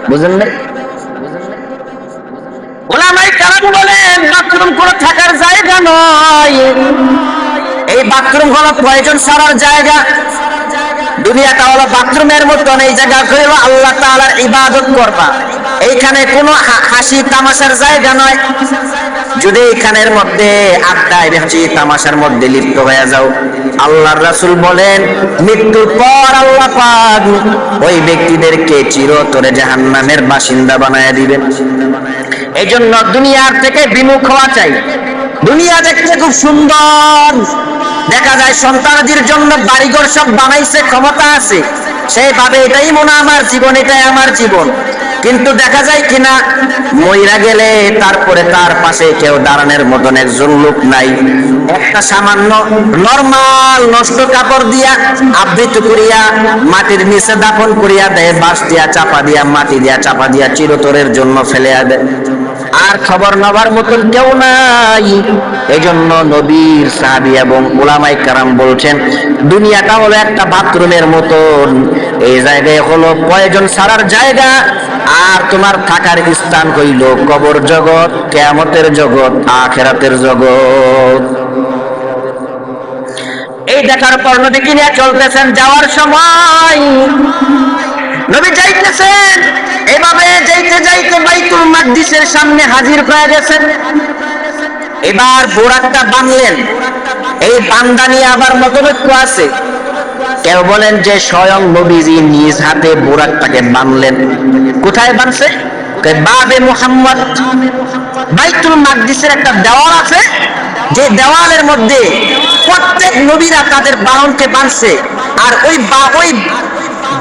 S1: বুঝলেন না? ওলামায়ে কেরাম বলেন, বাথরুম কোনো থাকার জায়গা নয়, এই বাথরুম হলো প্রয়োজন ছাড়ার জায়গা। দুনিয়াটা হলো বাথরুমের মতন, এই জায়গা হলো আল্লাহ তাআলার ইবাদত করবা। এইখানে কোনো হাসি তামাশার জায়গা নয়। যদি এখানের মধ্যে আড্ডায় হাসি তামাশার মধ্যে লিপ্ত হয়ে যাও, আল্লাহর রাসূল বলেন, মৃত্যুর পর আল্লাহ পাক ওই ব্যক্তিদেরকে চিরতরে জাহান্নামের বাসিন্দা বানায় দিবেন। এই জন্য দুনিয়ার থেকে বিমুখ হওয়া চাই। দুনিয়া দেখতে খুব সুন্দর, দেখা যায় সন্তানদের জন্য বাড়িঘর সব বানাইছে, ক্ষমতা আছে, সেইভাবে এটাই মনে আমার জীবন, এটাই আমার জীবন। কিন্তু দেখা যায় কিনা, মইরা গেলে তারপরে তার পাশে কেউ দাঁড়ানোর মতন একজন লোক নাই। একটা সামান্য নরমাল নষ্ট কাপড় দিয়া আবৃত করিয়া মাটির নিচে দাফন করিয়া দেয়, বাঁশ দিয়া চাপা দিয়া, মাটি দিয়া চাপা দিয়া চিরতরের জন্য ফেলে দেয়। আর খবর নেবার মতন কেউ নাই। এই জন্য নবীর সাহাবী এবং উলামায়ে কেরাম বলছেন, দুনিয়াটা হলো একটা বাথরুমের মতন, এই জায়গায় হলো প্রয়োজন ছাড়ার জায়গা, আর তোমার থাকার স্থান হইল কবর জগৎ, কিয়ামতের জগৎ, আখিরাতের জগৎ। এই দেখার পর নবীকে নিয়ে চলতেছেন। যাওয়ার সময় নবী যাইতেছেন, এভাবে যাইতে যাইতে বাইতুল মাকদিসের সামনে হাজির হয়ে গেছেন। এবার বোরাকটা বাঁধলেন। এই বান্দা নিয়ে আবার মতৈক্য আছে। কেউ বলেন যে স্বয়ং নবীজি নিজ হাতে বোরাকটাকে বাঁধলেন। কোথায় বাঁধছে? বাবে মুহাম্মদ, বাইতুল মাকদিসের একটা দেওয়াল আছে, যে দেওয়ালের মধ্যে প্রত্যেক নবীরা তাদের বাহনকে বাঁধছে, আর ওই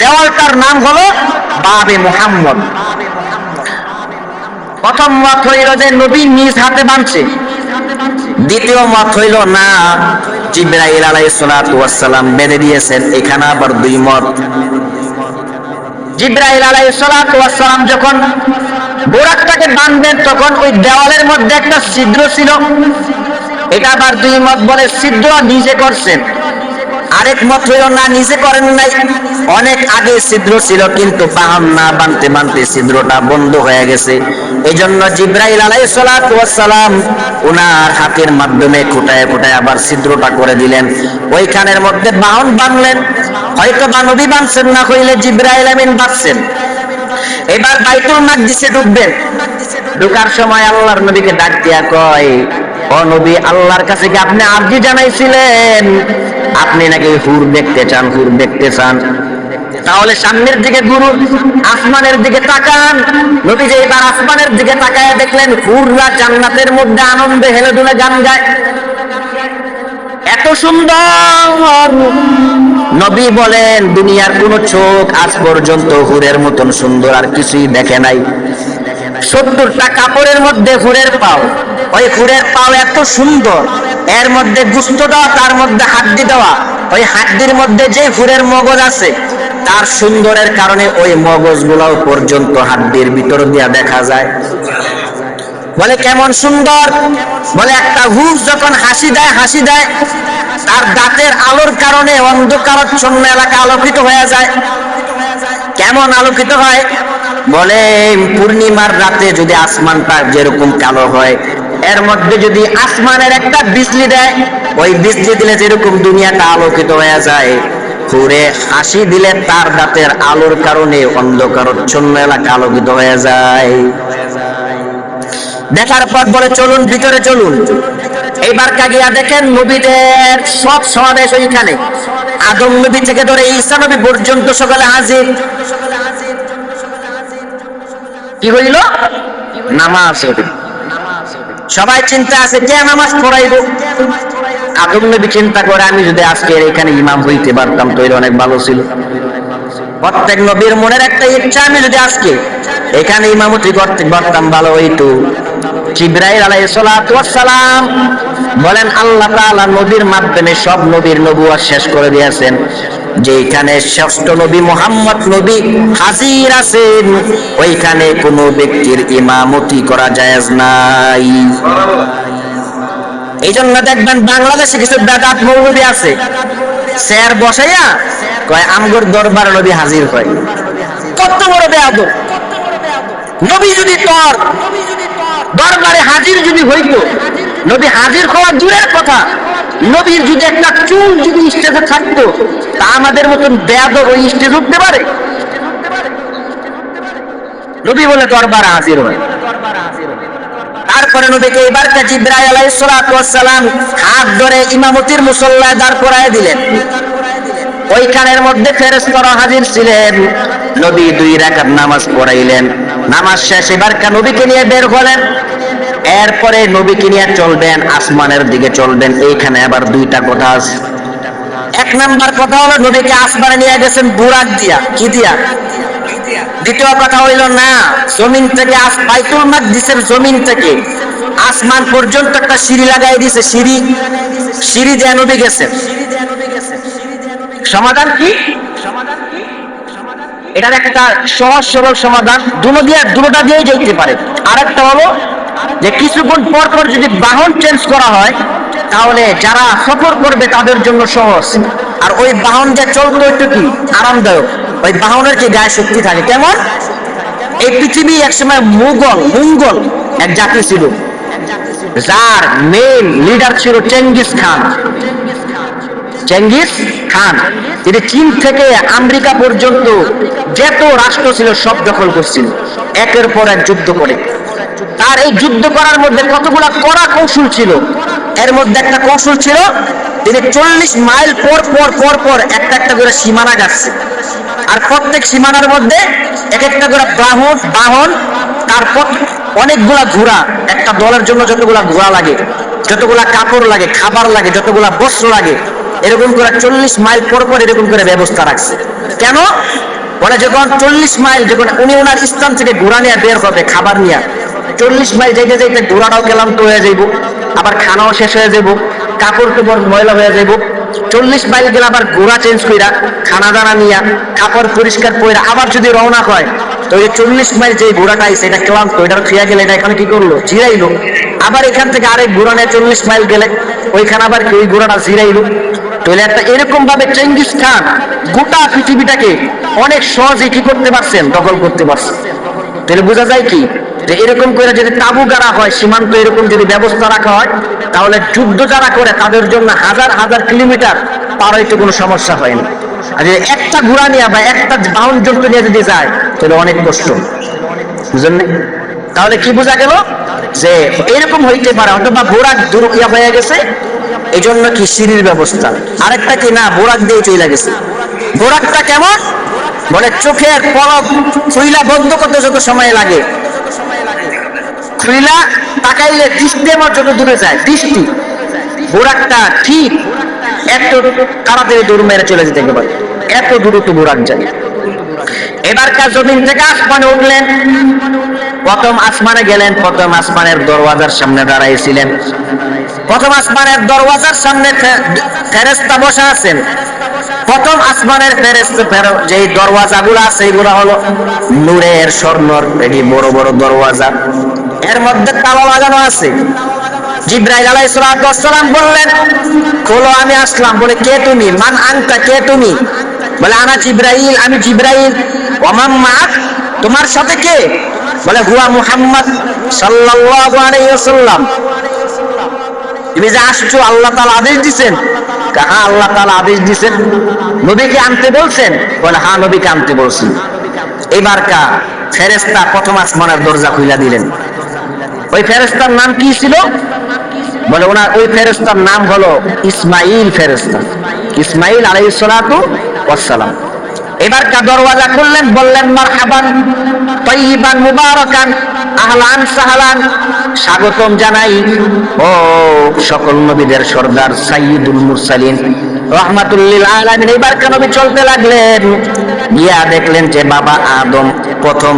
S1: দেওয়ালটার নাম হলো বাবে মুহাম্মদ। প্রথম মত হইল যে নবী নিজ হাতে বাঁধছে। দ্বিতীয় মত হইল না, জিবরাইল আলাইহিস সালাতু ওয়াস সালাম বেঁধে দিয়েছেন। এখানে আবার দুই মত। জিবরাইল আলাইহিস সালাতু ওয়াস সালাম যখন বোরাকটাকে বাঁধবেন তখন ওই দেওয়ালের মধ্যে একটা ছিদ্র ছিল। এটা আবার দুই মত বলে ছিদ্র নিজে করছেন। আরেক মত হইল না, নিজে করেন নাই, অনেক আগে ছিদ্র ছিল, কিন্তু বাহন না বানতে বানতে ছিদ্রটা বন্ধ হয়ে গেছে। এই জন্য জিবরাইল আলাইহিস সালাতু ওয়াস সালাম ওনার হাতের মাধ্যমে খুঁটায় খুঁটায় আবার ছিদ্রটা করে দিলেন। ওইখানের মধ্যে বাহন বানলেন। হয়তো বা নবী বানছেন, না হইলে জিবরাইল আমিন বানছেন। এবার বাইতুল মাকদিসে ঢুকবেন। ঢুকার সময় আল্লাহর নবীকে ডাক দিয়া কয়, ও নবী, আল্লাহর কাছে কি আপনি আরজি জানাইছিলেন আপনি নাকি হুর দেখতে চান, হুর দেখতে চান? তাহলে সামনের দিকে ঘুরুন, আসমানের দিকে তাকান। নবী যে এবার আসমানের দিকে তাকায় দেখলেন হুররা জান্নাতের মধ্যে আনন্দে হেলে দুলে গান গায়। এত সুন্দর। নবী বলেন দুনিয়ার কোন চোখ আজ পর্যন্ত হুরের মতন সুন্দর আর কিছুই দেখে নাই। 70টা কাপড়ের মধ্যে হুরের পাও, ওই হুরের পাও এত সুন্দর, এর মধ্যে গুস্ত দেওয়া, তার মধ্যে হাড্ডি দেওয়া, ওই হাড্ডির মধ্যে যে হুরের মগজ আছে তার সুন্দরের কারণে ওই মগজগুলাও পর্যন্ত হাড্ডির ভিতর দিয়া দেখা যায়। বলে কেমন সুন্দর? বলে একটা হুর যখন হাসি দেয় তার দাঁতের আলোর কারণে অন্ধকারাচ্ছন্ন এলাকা আলোকিত হয়ে যায়। কেমন আলোকিত হয়? বলে পূর্ণিমার রাতে যদি আসমানটা যেরকম কালো হয়, এর মধ্যে যদি আসমানের একটা বিজলি দেয়, ওই বিজলি দিলে যেরকম দুনিয়াটা আলোকিত হয়ে যায়, হুরে হাসি দিলে তার দাঁতের আলোর কারণে অন্ধকারাচ্ছন্ন এলাকা আলোকিত হয়ে যায়। দেখার পর বলে চলুন ভিতরে চলুন। এইবার কাগিয়া দেখেন নবীদের সব সমাবেশ ওইখানে। আদম নবী থেকে ধরে ঈসা নবী পর্যন্ত সকালে হাজির। কি হইল? নামাজ হবে। সবাই চিন্তা আছে কে নামাজ পড়াইব। আদম নবী চিন্তা করে আমি যদি আজকে এখানে ইমাম হইতে পারতাম তাহলে অনেক ভালো ছিল। প্রত্যেক নবীর মনের একটা ইচ্ছা, আমি যদি আজকে এখানে ইমামতি করতে পারতাম ভালো হইতো। জিবরাইল আলাইহিস সালাতু ওয়াস সালাম বলেন আল্লাহ তাআলা নবীর মাধ্যমে সব নবীর নবুয়ত শেষ করে দিয়েছেন। যেখানে ষষ্ঠ নবী মুহাম্মদ নবী হাজির আছেন, ওইখানে কোনো ব্যক্তির ইমামতি করা জায়েজ নাই। এই জন্য দেখবেন বাংলাদেশে কিছু বেদাত মৌলবী আছে, চেয়ার বসাইয়া কয় আমগর দরবার নবী হাজির হয়। কত বড় বেয়াদব! নবী যদি তোর দরবারে হাজির যদি হইতো, নবী হাজির হওয়া দূরের কথা, নবীর যদি একটা চুল যদি স্টেজে থাকতো, তা আমাদের মতন বেয়াদব ওই স্টেজ উঠতে পারে? নবী বলে দরবারে হাজির হয়। তারপরে নবীকে এবার জিবরাইল আলাইহিস সালাতু ওয়াস সালাম হাত ধরে ইমামতির মুসল্লায় দাঁড় করায় দিলেন। ওইখানের মধ্যে ফেরেশতারা হাজির ছিলেন। নবী 2 রাকাত নামাজ পড়াইলেন। নামাজ শেষ এবার নবীকে নিয়ে বের হলেন। এরপরে নবীকে নিয়ে চলবেন, আসমানের দিকে চলবেন। এইখানে আবার 2টা কথা আছে। 1 নাম্বার কথা হলো নবীকে আসমানে নিয়ে গেছেন বুরাক দিয়া। কি দিয়া? দ্বিতীয় কথা হইল না, জমিন থেকে বাইতুল মাকদিসের জমিন থেকে আসমান পর্যন্ত একটা সিঁড়ি লাগাই দিয়েছে। সিঁড়ি দিয়ে নবী গেছেন। সমাধান কি? এটার একটা সহজ সরল সমাধান, দুটোটা দিয়েই যেতে পারে। আরেকটা হলো যে কিছুক্ষণ পর পর যদি বাহন চেঞ্জ করা হয় তাহলে যারা সফর করবে তাদের জন্য সহজ। আর ওই বাহন দিয়ে চলতে একটু কি আরামদায়ক। ওই বাহনের কি গায়ে শক্তি থাকে। কেমন? এই পৃথিবী একসময় মুঙ্গল এক জাতি ছিল, যার মেইন লিডার ছিল চেঙ্গিস খান। তিনি চীন থেকে আমেরিকা পর্যন্ত যত রাষ্ট্র ছিল সব দখল করছিল, একের পর এক যুদ্ধ করে। তার এই যুদ্ধ করার মধ্যে কতগুলা কড়া কৌশল ছিল। এর মধ্যে একটা কৌশল ছিল, তিনি 40 মাইল পর পর পর পর একটা একটা করে সীমানা গাচ্ছে, আর প্রত্যেক সীমানার মধ্যে এক একটা করে বাহন, তারপর অনেকগুলা ঘোড়া। একটা দলের জন্য যতগুলা ঘোড়া লাগে, যতগুলা কাপড় লাগে, খাবার লাগে, যতগুলা বস্ত্র লাগে, এরকম করে 40 মাইল পর পর এরকম করে ব্যবস্থা রাখছে। কেন বলে, যখন 40 মাইল যখন উনি ওনার স্থান থেকে ঘোড়া নিয়ে বের হবে খাবার নিয়ে, 40 মাইল যাইতে যাইতে ঘোড়াটাও ক্লান্ত হয়ে যাইব, আবার খানাও শেষ হয়ে যাব, কাপড় টুপড় ময়লা হয়ে যাইব। 40 মাইল গেলে আবার ঘোড়া চেঞ্জ কইরা খানা দানা নিয়া কাপড় পরিষ্কার কইরা আবার যদি রওনা হয়, তো ওই 40 মাইল যে ঘোড়াটা আইছে এটা ক্লান্ত, এটা খেয়ে গেলে এটা এখানে কি করলো, জিরাইলো। আবার এখান থেকে আরেক ঘোড়া নিয়ে 40 মাইল গেলে ওইখানে আবার ওই ঘোড়াটা জিরাইলো। তাহলে একটা এরকম ভাবে চেঙ্গিস খান গোটা পৃথিবীটাকে অনেক সহজে কি করতে পারছেন, দখল করতে পারছেন। তাহলে বোঝা যায় কি, যে এরকম করে যদি তাবু গাড়া হয়, সীমান্ত এরকম যদি ব্যবস্থা রাখা হয়, তাহলে যুদ্ধ যারা করে তাদের জন্য হাজার হাজার কিলোমিটার পার হইতে কোনো সমস্যা হয় না। আর যদি একটা ঘোড়া নিয়ে বা একটা বাহন যন্ত্র নিয়ে যদি যায়, তাহলে অনেক কষ্ট, বুঝলেন না? তাহলে কি বোঝা গেল, যে এরকম হইতে পারে, অথবা বোরাক দূর হয়ে গেছে, এই জন্য কি সিঁড়ির ব্যবস্থা। আরেকটা কি না, বোরাক দিয়ে চলে গেছে। বোরাকটা কেমন বলে, চোখের পলক খুইলা বন্ধ করতে যত সময় লাগে, খুইলা তাকাইলে দৃষ্টি আমার যত দূরে যায়, দৃষ্টি বোরাকটা ঠিক এত তাড়াতাড়ি দূর মেরে চলে যেতে পারে, এত দূরত্ব বোরাক যায়। এবারকার জমিন থেকে আসমানে উঠলেন, প্রথম আসমানে গেলেন, প্রথম আসমানের দরওয়াজার সামনে দাঁড়াইছিলেন। প্রথম আসমানের দরওয়াজার সামনে ফেরেশতা বসা আছেন। প্রথম আসমানের যে দরওয়াজাগুলো আছে, এগুলো হলো নূরের, স্বর্ণর, এই বড় বড় দরওয়াজা, এর মধ্যে তালা লাগানো আছে। জিবরাইল আলাইহিস সালাম বললেন, খোলো, আমি আসলাম। বলে, কে তুমি? মান আনতা, কে তুমি? বলে, আনা জিবরাইল, আমি জিবরাইল। ওমান মাক, তোমার সাথে কে? বলে, হুয়া মুহাম্মদ সাল্লাল্লাহু আলাইহি ওয়াসাল্লাম। তুমি যে আসছো, আল্লাহ তাআলা আদেশ দিবেন? হ্যাঁ, আল্লাহ তাআলা আদেশ দিবেন। নবীকে আনতে বলছেন? বলে, হ্যাঁ, নবীকে আনতে বলছেন। এবারকা ফেরেশতা প্রথম আসমানের দরজা খুলে দিলেন। ওই ফেরেশতার নাম কি ছিল? বলে, ওনার ওই ফেরেশতার নাম হলো ইসমাইল ফেরেশতা, ইসমাইল আলাইহিস সালাতু ওয়াস সালাম। এবারকা দরওয়াজা খুললেন, বললেন, মারহাবান তাইয়িবান মুবারাকান, আহলান সাহলান, স্বাগতম জানাই ও সকল নবীদের সর্দার সাইয়্যিদুল মুরসালিন রাহমাতুল লিল আলামিন। এবারকা নবী চলতে লাগলেন, গিয়া দেখলেন যে বাবা আদম প্রথম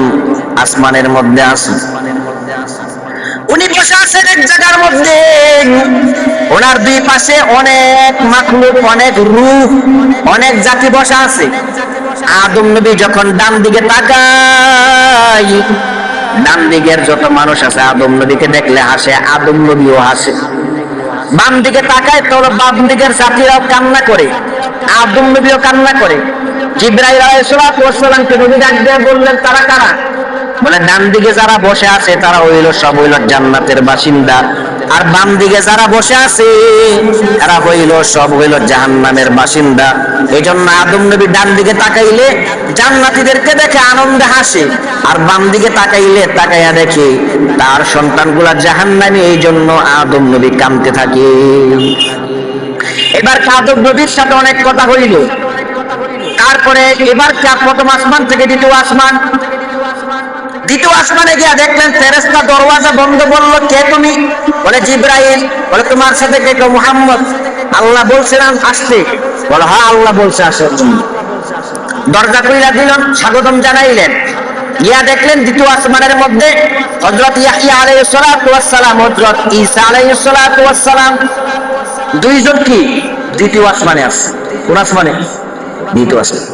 S1: আসমানের মধ্যে আছে। উনি বসে আছেন এক জায়গার মধ্যে, ওনার দুই পাশে অনেক মাখলুক, অনেক রূহ, অনেক জাতি বসা আছে। আদম নবী যখন ডান দিকে তাকায়, ডান দিকের যত মানুষ আছে আদম নবীকে দেখলে হাসে, আদম নবীও হাসে। বাম দিকে তাকায় তো বাম দিকের জাতিরাও কান্না করে, আদম নবীও কান্না করে। জিবরাইল আলাইহিস সালামকে নবী ডাক দিয়ে বললেন, তারা কারা? বলে, ডান দিকে যারা বসে আছে তারা সব হইল জান্নাতের বাসিন্দা, আর বাম দিকে যারা বসে আছে তারা সব হইল জাহান্নামের বাসিন্দা। এই জন্য আদম নবী ডান দিকে তাকাইলে জান্নাতীদেরকে দেখে আনন্দে হাসে, আর বাম দিকে তাকাইয়া দেখে তার সন্তানগুলা জাহান্নামী, এই জন্য আদম নবী কাঁদতে থাকে। এবার আদম নবীর সাথে অনেক কথা হইল। তারপরে এবার প্রথম আসমান থেকে দ্বিতীয় আসমানে গিয়া দেখলেন ফেরেশতা দরওয়াজা বন্ধ। বলল, কে তুমি? বলে, জিবরাইল। বলে, তোমার সাথে কে? মুহাম্মদ। আল্লাহ বলছেন আসতে? বলে, হ্যাঁ, আল্লাহ বলছে আসো। দরজা খুইলা দিলেন, স্বাগতম জানাইলেন। গিয়া দেখলেন দ্বিতীয় আসমানের মধ্যে হযরত ইয়াহইয়া আলাইহিস সালাতু ওয়াস সালাম, হযরত ঈসা আলাইহিস সালাতু ওয়াস সালাম, দুইজন কি দ্বিতীয় আসমানে আছে। কোন আসমানে? দ্বিতীয় আসমানে।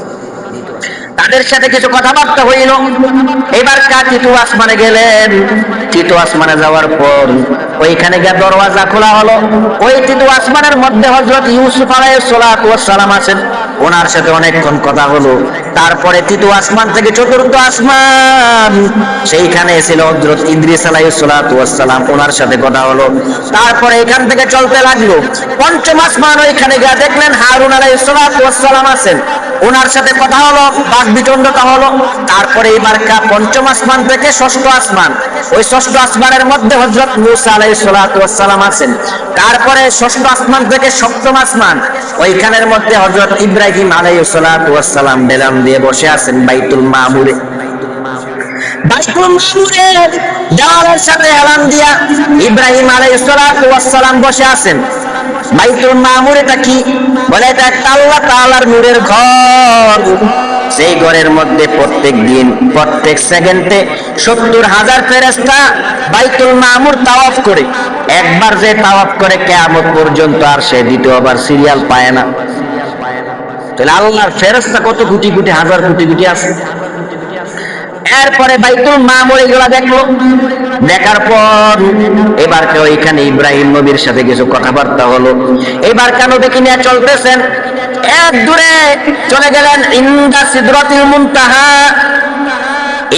S1: তাদের সাথে কিছু কথাবার্তা হইল। এবার তৃতীয় আসমানে গেলেন। তৃতীয় আসমানে যাওয়ার পর ওইখানে গিয়ে দরওয়াজা খোলা হলো। ওই তৃতীয় আসমানের মধ্যে হযরত ইউসুফ আলাইহিস সালাতু ওয়াস সালাম আছেন। ওনার সাথে অনেকক্ষণ কথা হলো। তারপরে তৃতীয় আসমান থেকে চতুর্থ আসমান, সেইখানে ছিল হযরত ইদ্রিস আলাইহিস সালাতু ওয়াস সালাম, ওনার সাথে কথা হলো। তারপরে এখান থেকে চলতে লাগলো পঞ্চম আসমান, ওইখানে গিয়ে দেখলেন হারুন আলাইহিস সালাতু ওয়াস সালাম আছেন, ওনার সাথে কথা হলো, বাকবিতণ্ডতা হলো। তারপরে এবার পঞ্চম আসমান থেকে ষষ্ঠ আসমান, ওই ষষ্ঠ আসমানের মধ্যে হযরত মূসা আলাইহিস সালাতু ওয়াস সালাম আছেন। তারপরে ষষ্ঠ আসমান থেকে সপ্তম আসমান, ওইখানের মধ্যে হযরত ইব্রাহিম আলাইহিস সালাতু ওয়াস সালাম বেলাম দিয়ে বসে আছেন বাইতুল মামুরে। বাইতুল মামুরের দেওয়ালের সাথে হেলান দিয়া ইব্রাহিম আলাইহিস সালাতু ওয়াস সালাম বসে আছেন। বাইতুল মামুর এটা কি? বলে এটা একটা আল্লাহ তাআলার নূরের ঘর। সেই ঘরের মধ্যে প্রত্যেক দিন প্রত্যেক সেকেন্ডে 70,000 ফেরেশতা বাইতুল মামুর তাওয়াফ করে। একবার যে তাওয়াফ করে কিয়ামত পর্যন্ত আর সে দ্বিতীয়বার সিরিয়াল পায় না। তাহলে আল্লাহর ফেরেশতা কত কোটি কোটি হাজার কোটি কোটি আছে। এরপরে বাইতুল মামুর এগুলা দেখলো, দেখার পর এবার ওইখানে ইব্রাহিম নবীর সাথে কিছু কথাবার্তা হলো। এবার নবীকে নিয়ে চলতেছেন, এক দূরে চলে গেলেন ইনদা সিদরাতিল মুনতাহা।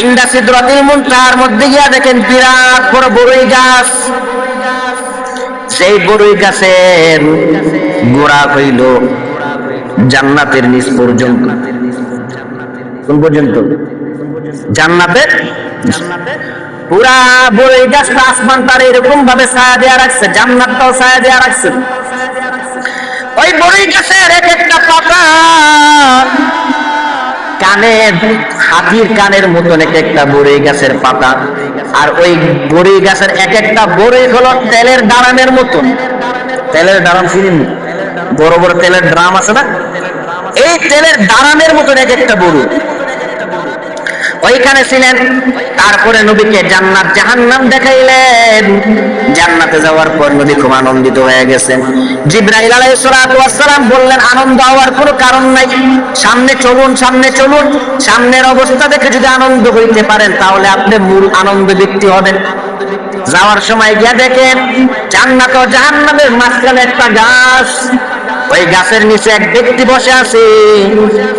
S1: ইনদা সিদরাতিল মুনতাহার মধ্যে গিয়া দেখেন বিরাট বড় বড়ই গাছ। সেই বড়ই গাছের গোড়া হইল জান্নাতের নিচ পর্যন্ত। কোন পর্যন্ত? জান্নাতের পুরা বড়ই গাছটা আসমান তার এরকম ভাবে ছায়া দেয়া রাখছে, জান্নাতটাও ছায়া দেয়া রাখছে। ওই বড়ই গাছের এক একটা পাতা কানের, হাতির কানের মতন এক একটা বড়ই গাছের পাতা। আর ওই বড়ই গাছের এক একটা বড়ই হলো তেলের ড্রামের মতন। তেলের ড্রাম চিনেন? বড় বড় তেলের ড্রাম আছে না, এই তেলের ড্রামের মতন এক একটা বড়ই ওইখানে ছিলেন। তারপরে নবীকে জান্নাত জাহান্নাম দেখাইলেন। জান্নাতে যাওয়ার পর নবী খুব আনন্দিত হয়ে গেছেন। জিবরাইল আলাইহিস সালাতু ওয়াস সালাম বললেন, আনন্দ হওয়ার কোনো কারণ নাই, সামনে চলুন, সামনে চলুন। সামনের অবস্থা দেখে যদি আনন্দ হইতে পারেন তাহলে আপনি মূল আনন্দ ব্যক্তি হবেন। যাওয়ার সময় গিয়া দেখেন জান্নাত ও জাহান্নামের মাঝখানে একটা গাছ। ওই গাছের নিচে এক ব্যক্তি বসে আছে।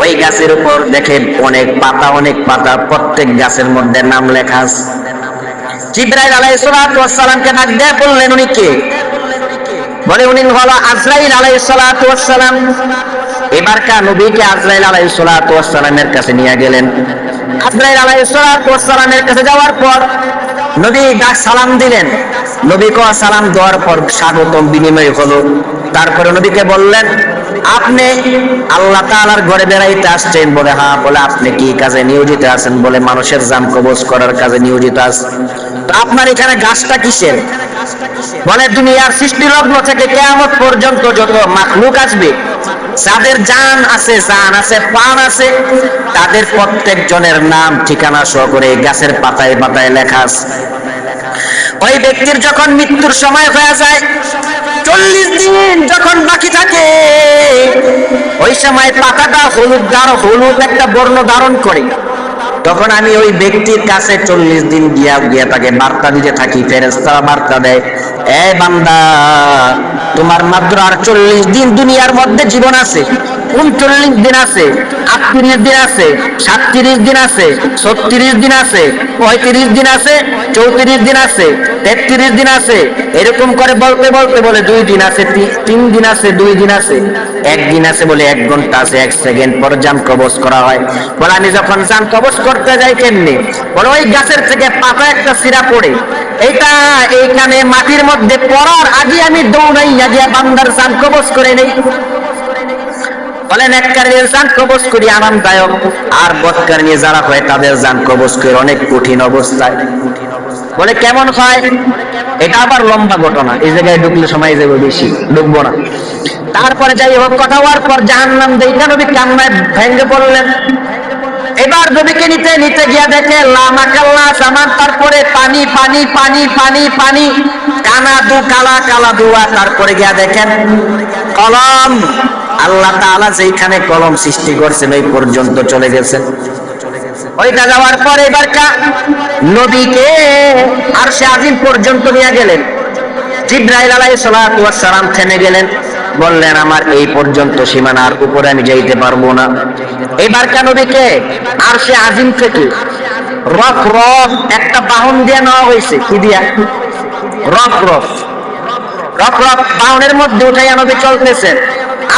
S1: ওই গাছের উপর দেখেন অনেক পাতা, অনেক পাতা, প্রত্যেক গাছের মধ্যে নাম লেখা আছে। জিবরাইল আলাইহিস সালাতু ওয়াস সালামকে ডাক দিয়ে বললেন, উনি কে? বলে উনি হলো আজরাইল আলাইহিস সালাতু ওয়াস সালাম। এবার নবীকে আজরাইল আলাইহিস সালাতু ওয়াস সালামের কাছে নিয়ে গেলেন। আজরাইল আলাইহিস সালাতু ওয়াস সালামের কাছে যাওয়ার পর নবী ডাক সালাম দিলেন। নবীকে সালাম দেওয়ার পর স্বাগতম বিনিময় হলো। তারপরে নবীকে বললেন, আপনি আল্লাহ তাআলার ঘরে বেড়াইতে আসছেন? বলে হ্যাঁ। বলে আপনি কি কাজে নিয়োজিত আছেন? বলে মানুষের জান কবজ করার কাজে নিয়োজিত আছে। তো আপনার এখানে গাছটা কিসের? বলে দুনিয়ার সৃষ্টি লগ্ন থেকে কিয়ামত পর্যন্ত যত মাখলুক আসবে, যাদের জান আছে, জান আছে, প্রাণ আছে, তাদের প্রত্যেক জনের নাম ঠিকানা সহ করে গাছের পাতায় পাতায় লেখা আছে। ওই ব্যক্তির যখন মৃত্যুর সময় হয়ে যায়, 40 দিন যখন বাকি থাকে, ওই সময় পাতাটা হলুদ একটা বর্ণ ধারণ করে। তখন আমি ওই ব্যক্তির কাছে 40 দিন গিয়া তাকে বার্তা দিতে থাকি। ফেরেশতারা বার্তা দেয়, এ বান্দা, তোমার মাত্র আর 40 দিন দুনিয়ার মধ্যে জীবন আছে। 39 দিন আছে, 38 দিন আছে, 37 দিন আছে, 36 দিন আছে, 35 দিন আছে, 34 দিন আছে, 33 দিন আছে। এরকম করে বলতে বলতে বলে 2 দিন আছে, 3 দিন আছে, 2 দিন আছে, 1 দিন আছে, বলে 1 ঘন্টা আছে, 1 সেকেন্ড পর জান কবজ করা হয়। বলে আমি যখন জান কবজ করতে যাই কেমনি? বলে ওই গাছের থেকে পাতা একটা ছিঁড়া পড়ে, এইটা এইখানে মাটির মধ্যে পড়ার আগে আমি দৌড়াইয়া গিয়া বান্দার জান কবজ করে নেই। বলে নেককারীর জান কবজ করি আরামদায়ক, আর বদকারী যারা হয় তাদের জান কবজ করে অনেক কঠিন অবস্থায়। বলে কেমন হয়? এটা আবার লম্বা ঘটনা, এই জায়গায় ঢুকলে সময় যাবে বেশি, ঢুকবো না। তারপরে যাই হোক, কথা হওয়ার পর জাহান্নাম দেখা নবী কান্নায় ভেঙে পড়লেন। এবার নবীকে নিতে নিতে গিয়া দেখে লামাকাল্লা সামান, তারপরে পানি পানি পানি পানি পানি, কানাদু কালা কালা দুয়া। তারপরে গিয়া দেখেন কলম, আল্লাহ তাআলা যেখানে কলম সৃষ্টি করছেন ওই পর্যন্ত চলে গেছেন। ওইটা যাওয়ার পরে এবার নবীকে আরশে আজিম পর্যন্ত নিয়ে গেলেন। জিবরাইল আলাইহিস সালাতু ওয়াস সালাম থেমে গেলেন। বললেন আমার এই পর্যন্ত সীমানার উপরে আমি যাইতে পারবো না। এবার কেন নবীকে আরশে আজিম থেকে রফ রফ একটা বাহন দিয়ে নেওয়া হয়েছে। কি দিয়া? রফ রফ রফ রফ বাহনের মধ্যে উঠাইয়া নবী চলতেছেন।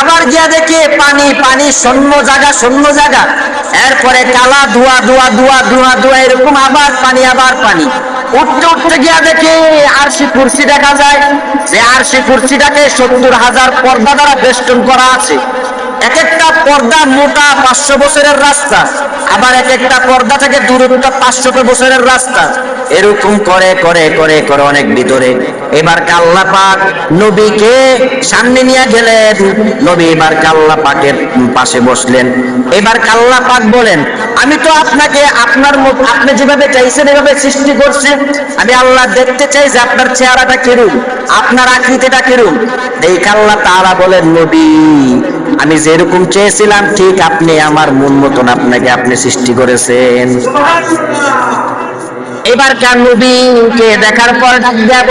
S1: আবার গিয়া দেখে পানি পানি, শূন্য জায়গা শূন্য জায়গা, এরপরে কালা ধোয়া ধোয়া ধোয়া ধোয়া ধোয়া, এরকম আবার পানি আবার পানি। উঠতে উঠতে গিয়া দেখে আরশি কুরসি দেখা যায়, যে আরশি কুরসিটাকে 70,000 পর্দা দ্বারা বেষ্টন করা আছে। এক একটা পর্দা মোটা 500 বছরের রাস্তা, আবার এক একটা পর্দা থেকে দূরত্ব 500 বছরের রাস্তা। এরকম করে করে করে করে অনেক ভিতরে। এবার আল্লাহ পাক নবীকে সামনে নিয়ে গেলেন। নবী এবার আল্লাহ পাকের পাশে বসলেন। এবার আল্লাহ পাক বলেন, আমি তো আপনাকে আপনার মত, আপনি যেভাবে চাইছেন এভাবে সৃষ্টি করছি। আমি আল্লাহ দেখতে চাই যে আপনার চেহারাটা কিরূপ, আপনার আকৃতিটা কিরূপ। এই আল্লাহ তাআলা বলেন, নবী আমি যেরকম চেয়েছিলাম ঠিক আপনি আমার মন মতন আপনাকে আপনি সৃষ্টি করেছেন। এবার কার নবীকে দেখার পর ডাক দিয়া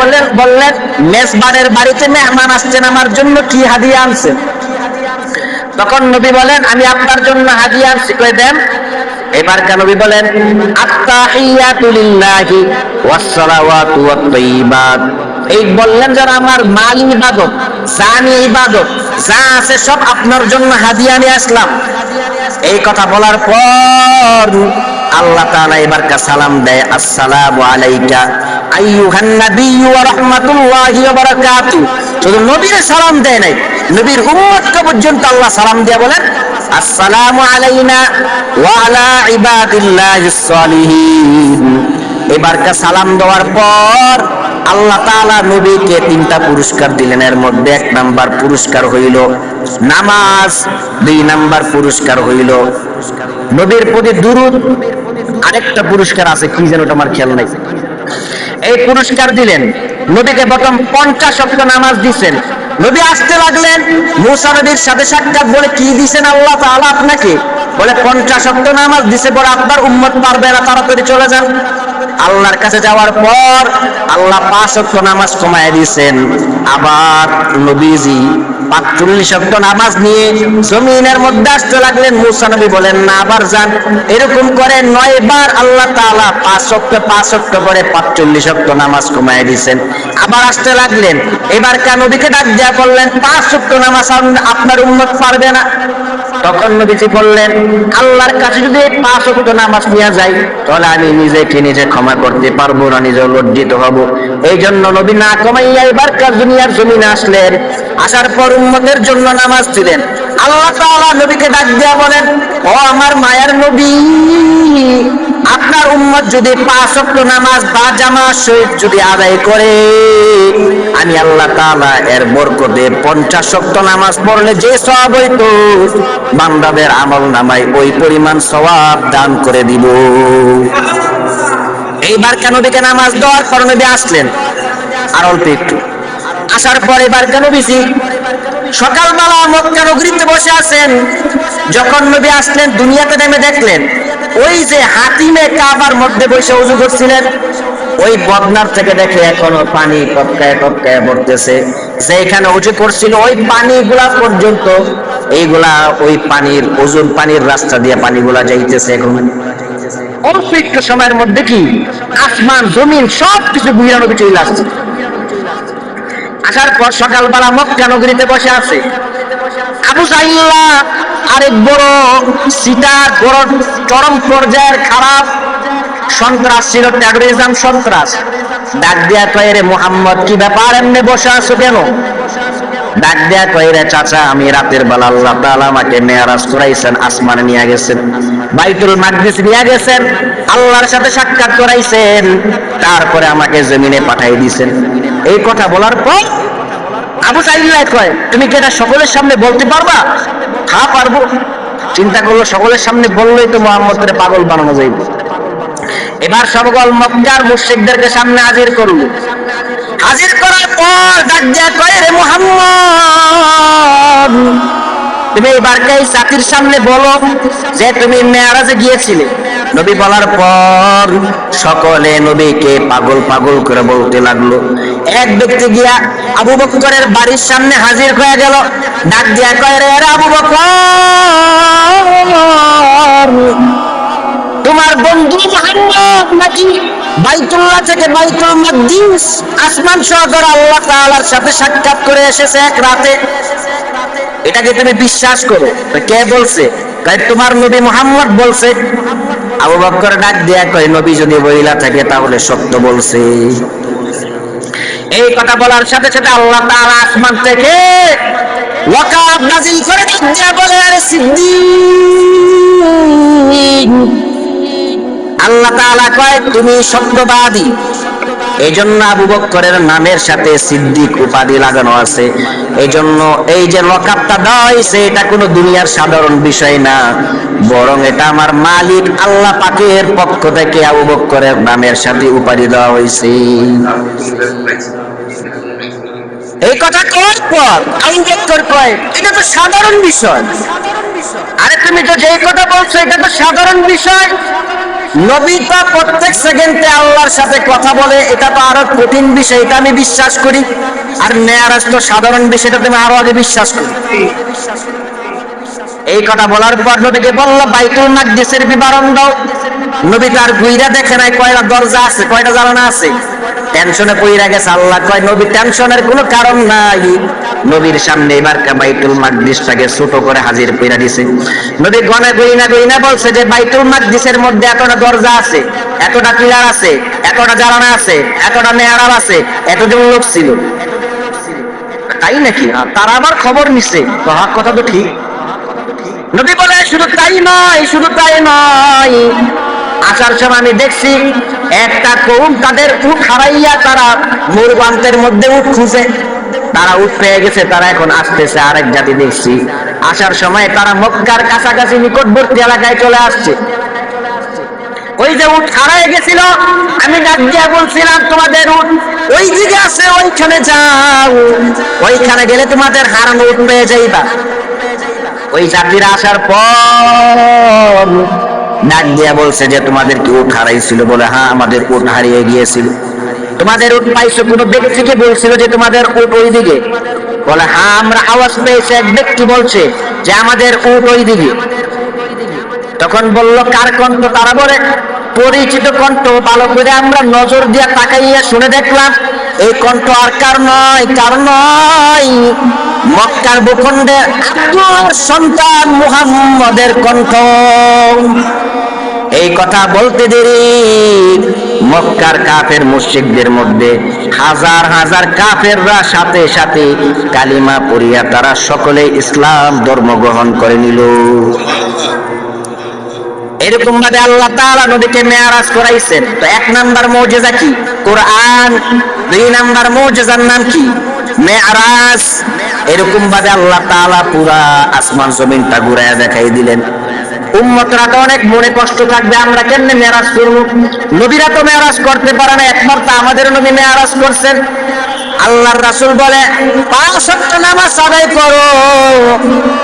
S1: বললেন মেজবানের বাড়িতে মেহমান আসছেন, আমার জন্য কি হাদিয়া আনছেন? তখন নবী বলেন, আমি আপনার জন্য হাদিয়া আনছি, কই দেন। এবার কার নবী বলেন, আত্তাহিয়াতু লিল্লাহি ওয়াস সালাওয়াতু ওয়াত তাইয়্যিবাত। এই বললেন যারা আমার মাল ইবাদত, জানি ইবাদত যা আছে সব আপনার জন্য হাদিয়া নিয়ে আসলাম। এই কথা বলার পর আল্লাহ তাআলা এবার সালাম দেয়, আসসালামু আলাইকা আইয়ুহান নাবিয়্যু ওয়া রাহমাতুল্লাহি ওয়া বারাকাতুহু। শুধু নবীর সালাম দেয় নাই, নবীর উম্মতকে পর্যন্ত আল্লাহ সালাম দিয়ে বলেন, আসসালামু আলাইনা ওয়া আলা ইবাদিল্লাহিস সালিহিন। এবার সালাম দেওয়ার পর আল্লাহ তাআলা নবীকে 3টা পুরস্কার দিলেন। এর মধ্যে 1 নাম্বার পুরস্কার হইল নামাজ, 2 নাম্বার পুরস্কার হইল নবীর প্রতি দুরূদ, আরেকটা পুরস্কার আছে কি যেন আমার খেয়াল নাই। এই পুরস্কার দিলেন নবীকে। প্রথম 50 ওয়াক্ত নামাজ দিবেন। নবী আসতে লাগলেন, মুসা নবীর সাথে সাক্ষাৎ। বলে কি দিবেন আল্লাহ তাআলা আপনাকে? বলে 50 ওয়াক্ত নামাজ দিছে, বলে আপনার উম্মত পারবে না, তাড়াতাড়ি চলে যান। আল্লাহর কাছে যাওয়ার পর আল্লাহ 5 ওয়াক্ত নামাজ কমায় দিয়েছেন। আবার নবীজি 45 ওয়াক্ত নামাজ নিয়ে জমিনের মধ্যে আসতে লাগলেন। মুসা নবী বলেন না, আবার যান। এরকম করে 9 বার আল্লাহ তাআলা 5 ওয়াক্ত করে 45 ওয়াক্ত নামাজ কমায় দিয়েছেন। আবার আসতে লাগলেন। এবার কেন নবীকে ডাক দেয়া বললেন, 5 ওয়াক্ত নামাজ আপনার উম্মত পারবে না। তখন নবীজি বললেন, আল্লাহর কাছে যদি 5 ওয়াক্ত নামাজ নিয়ে যাই তাহলে আমি নিজেকে নিজে ক্ষমা করতে পারবো না, নিজে লজ্জিত হব। এই জন্য নবী না কমাইয়া এবার দুনিয়ার জমিনে আসলেন। আসার পর উম্মতের জন্য নামাজ দিলেন। আল্লাহ তাআলা নবীকে ডাক দিয়া বলেন, ও আমার মায়ের নবী, আপনার উম্মত যদি 5 ওয়াক্ত নামাজ বা জামাত সহিত যদি আদায় করে, আমি আল্লাহ তাআলা এর বরকতে 50 ওয়াক্ত নামাজ পড়লে যে সওয়াব হইতো বান্দাদের আমল নামায় ওই পরিমাণ সওয়াব দান করে দিব। এইবার কেন নবীকে নামাজ দেওয়ার পর নবী আসলেন। আর অল্প একটু আসার পর এবার কেন নবীজি সকালবেলা মক্কা নগরীতে বসে আছেন। যখন নবী আসলেন দুনিয়াতে নেমে দেখলেন ওই যে হাতিমে কাবার মধ্যে বসে ওযু করছিলেন, ওই বদনার থেকে দেখে এখনো পানি টপকায় টপকায় পড়তেছে। যেখানে ওযু করছিল ওই পানিগুলা পর্যন্ত, এইগুলা ওই পানির ওযুর পানির রাস্তা দিয়ে পানিগুলা যাইতেছে। এখন অল্প একটু সময়ের মধ্যে কি আসমান জমিন সবকিছু ঘুরে নবী চলে আসছে। আসার পর সকালবেলা মক্কা নগরীতে বসে আছে আবু সাইল্লা, আরেক বড় সিটার, বড় চরম পর্যায়ের খারাপ সন্ত্রাস ছিল, টেরোরিজম সন্ত্রাস। ডাক দিয়া কয়, রে মুহাম্মদ কি ব্যাপার, এমনি বসে আছো কেন? ডাক দেয়া কয়, রে চাচা আমি রাতের বেলা আল্লাহ তাআলা আমাকে মেরাজ করাইছেন, আসমানে নিয়ে গেছেন, বাইতুল মাকদিস নিয়ে গেছেন, আল্লাহর সাথে সাক্ষাৎ করাইছেন, তারপরে আমাকে জমিনে পাঠিয়ে দিয়েছেন। এই কথা বলার পর আবু সাইল্লাহ কয়, তুমি কি এটা সকলের সামনে বলতে পারবা? হ্যাঁ পারবো। চিন্তা করলো সকলের সামনে বললেই তো মুহাম্মদকে পাগল বানানো যাইবে। এবার সকল মক্কার মুশরিকদেরকে সামনে হাজির করলো। হাজির করার পর ডাক দেয়া কয়, রে মুহাম্মদ তুমি এবার এই জাতির সামনে বলো যে তুমি মেরাজে গিয়েছিলে, নবী বলার পর সকলে নবীকে পাগল পাগল করে বলতে লাগলো। এক ব্যক্তি গিয়া আবু বকরের বাড়ির সামনে হাজির হয়ে গেল, ডাক দিয়া কয়, রে আবু বকর, তোমার বন্ধু মুহাম্মদ নাকি বাইতুল্লাহ থেকে বাইতুল মাকদিস আসমান সহকারে আল্লাহ তাআলার সাথে সাক্ষাৎ করে এসেছে এক রাতে, এটাকে তুমি বিশ্বাস করো? কে বলছে? কয় তোমার নবী মুহাম্মদ বলছে। আবু বকর ডাক দিয়া কয়, নবী যদি বইলা থাকে তাহলে সত্য বলছে। এই কথা বলার সাথে সাথে আল্লাহ তাআলা আসমান থেকে ওয়াকাব নাযিল করে দিয়া বলে, আরে সিদ্দিক, আল্লাহ তাআলা কয় তুমি সত্যবাদী। এই জন্য আবু বকরের নামের সাথে সিদ্দিক উপাধি লাগানো আছে। এই জন্য এই যে লকাবটা দেওয়া হয়েছে, এটা কোনো দুনিয়ার সাধারণ বিষয় না, বরং এটা আমার মালিক আল্লাহ পাকের পক্ষ থেকে আবু বকরের নামের সাথে উপাধি দেওয়া হয়েছে। এই কথা কওয়ার পর আবু বকর কয়, এটা তো সাধারণ বিষয়। আরে তুমি তো যেই কথা বলছো এটা তো সাধারণ বিষয়, নবী তো প্রত্যেক সেকেন্ডে আল্লাহর সাথে কথা বলে, এটা তো আরো কঠিন বিষয়, এটা আমি বিশ্বাস করি। আর মেরাজ তো সাধারণ বিষয়টা তুমি আরো আগে বিশ্বাস করি। এই কথা বলার পর নবীকে বলল, বাইতুল মাকদিসের বিবরণ দাও। নবী তার গুইরা দেখে নাই কয়টা দরজা আছে, কয়টা জানালা আছে, টেনশনে পইরা গেছে। আল্লাহ কয়, নবী টেনশনের কোনো কারণ নাই। নবীর সামনে এবার বাইতুল মাকদিসটাকে ছোট করে হাজির কইরা দিছে। নবী গনে গইনা বলছে যে বাইতুল মাকদিসের মধ্যে এতটা দরজা আছে, এতটা পিলার আছে, এতটা জানালা আছে, এতটা মেহরাব আছে, এতজন লোক ছিল। তাই নাকি? তারা আবার খবর নিছে, কথা তো ঠিক। নবী বলে, শুধু তাই নয়, আসার সময় আমি দেখছি একটা কওম তাদের উট হারাইয়া তারা মরুবান্তের মধ্যে উট খুঁজে, তারা উট পেয়ে গেছে, তারা এখন আসতেছে। আরেক জাতি দেখছি আসার সময় তারা মক্কার কাছাকাছি নিকটবর্তী এলাকায় চলে আসছে। ওই যে উট হারাই গেছিল, আমি ডাক দিয়া বলছিলাম তোমাদের উট ওই দিকে আছে, ওইখানে যাও, ওইখানে গেলে তোমাদের হারানো উট পেয়ে যাইবা। ওই জাতিরা আসার পর ডাক দিয়া বলছে যে তোমাদের কি উট হারাইছিল? বলে, হ্যাঁ আমাদের উট হারিয়ে গিয়েছিল। তোমাদের উট পাইছো? কোন ব্যক্তিকে বলছিল যে তোমাদের উট ওই দিকে? বলে, হ্যাঁ আমরা আওয়াজ পেয়েছি, এক ব্যক্তি বলছে যে আমাদের উট ওই দিকে। তখন বলল, কার কণ্ঠ? তারা বলে, পরিচিত কণ্ঠ, ভালো করে আমরা নজর দিয়া তাকাইয়া শুনে দেখলাম এই কণ্ঠ আর কার নয়, মক্কার ভূখণ্ডে আব্দুর সন্তান মুহাম্মদের কণ্ঠ। এই কথা বলতে দেরি মক্কার কাফের মুশরিকদের মধ্যে হাজার হাজার কাফেররা সাথে সাথে কালিমা পড়িয়া তারা সকলে ইসলাম ধর্ম গ্রহণ করে নিল। এরকম ভাবে আল্লাহ তাআলা নবীকে মেরাজ করাইছেন। তো এক নাম্বার মুজিজা কি? কোরআন। দুই নাম্বার মুজিজার নাম কি? মেরাজ। এরকম ভাবে আল্লাহ তাআলা পুরা আসমান জমিনটা ঘুরাইয়া দেখাই দিলেন। উম্মতরা তো অনেক মনে কষ্ট থাকবে, আমরা কেমনে মেরাজ করব? নবীরা তো মেরাজ করতে পারে না, একমাত্র আমাদের নবী মেরাজ করছেন। আল্লাহর রাসূল বলে, 5 ওয়াক্ত নামাজ আদায় করো,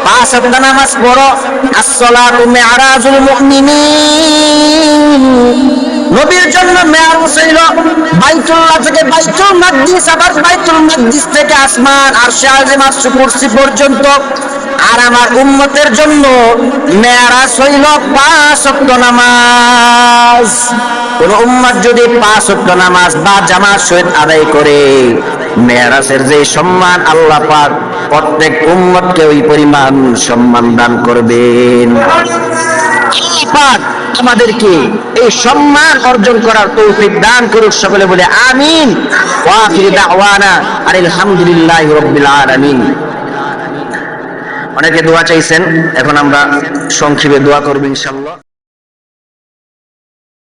S1: 5 ওয়াক্ত নামাজ পড়ো। as-সালাতু মি'রাজুল মুমিনিন। নবীর জন্য মেরাজ ছিল বাইতুল্লাহ থেকে বাইতুল মাকদিস, আবার বাইতুল মাকদিস থেকে আসমান আরশে আজিম আরশে কুরসি পর্যন্ত। আর আমার উম্মতের জন্য মেরাজ হইল 5 ওয়াক্ত নামাজ। কোন উম্মত যদি 5 ওয়াক্ত নামাজ বা জামাত সহিত আদায় করে, মেরাজের যে সম্মান আল্লাহ পাক প্রত্যেক উম্মতকে ওই পরিমাণ সম্মান দান করবেন। আল্লাহ পাক আমাদেরকে এই সম্মান অর্জন করার তৌফিক দান করুক, সকলে বলে আমিন। ওয়া আখিরু দাওয়ানা আলহামদুলিল্লাহি রাব্বিল আলামিন। অনেকে দোয়া চাইছেন, এখন আমরা সংক্ষেপে দোয়া করব ইনশাআল্লাহ।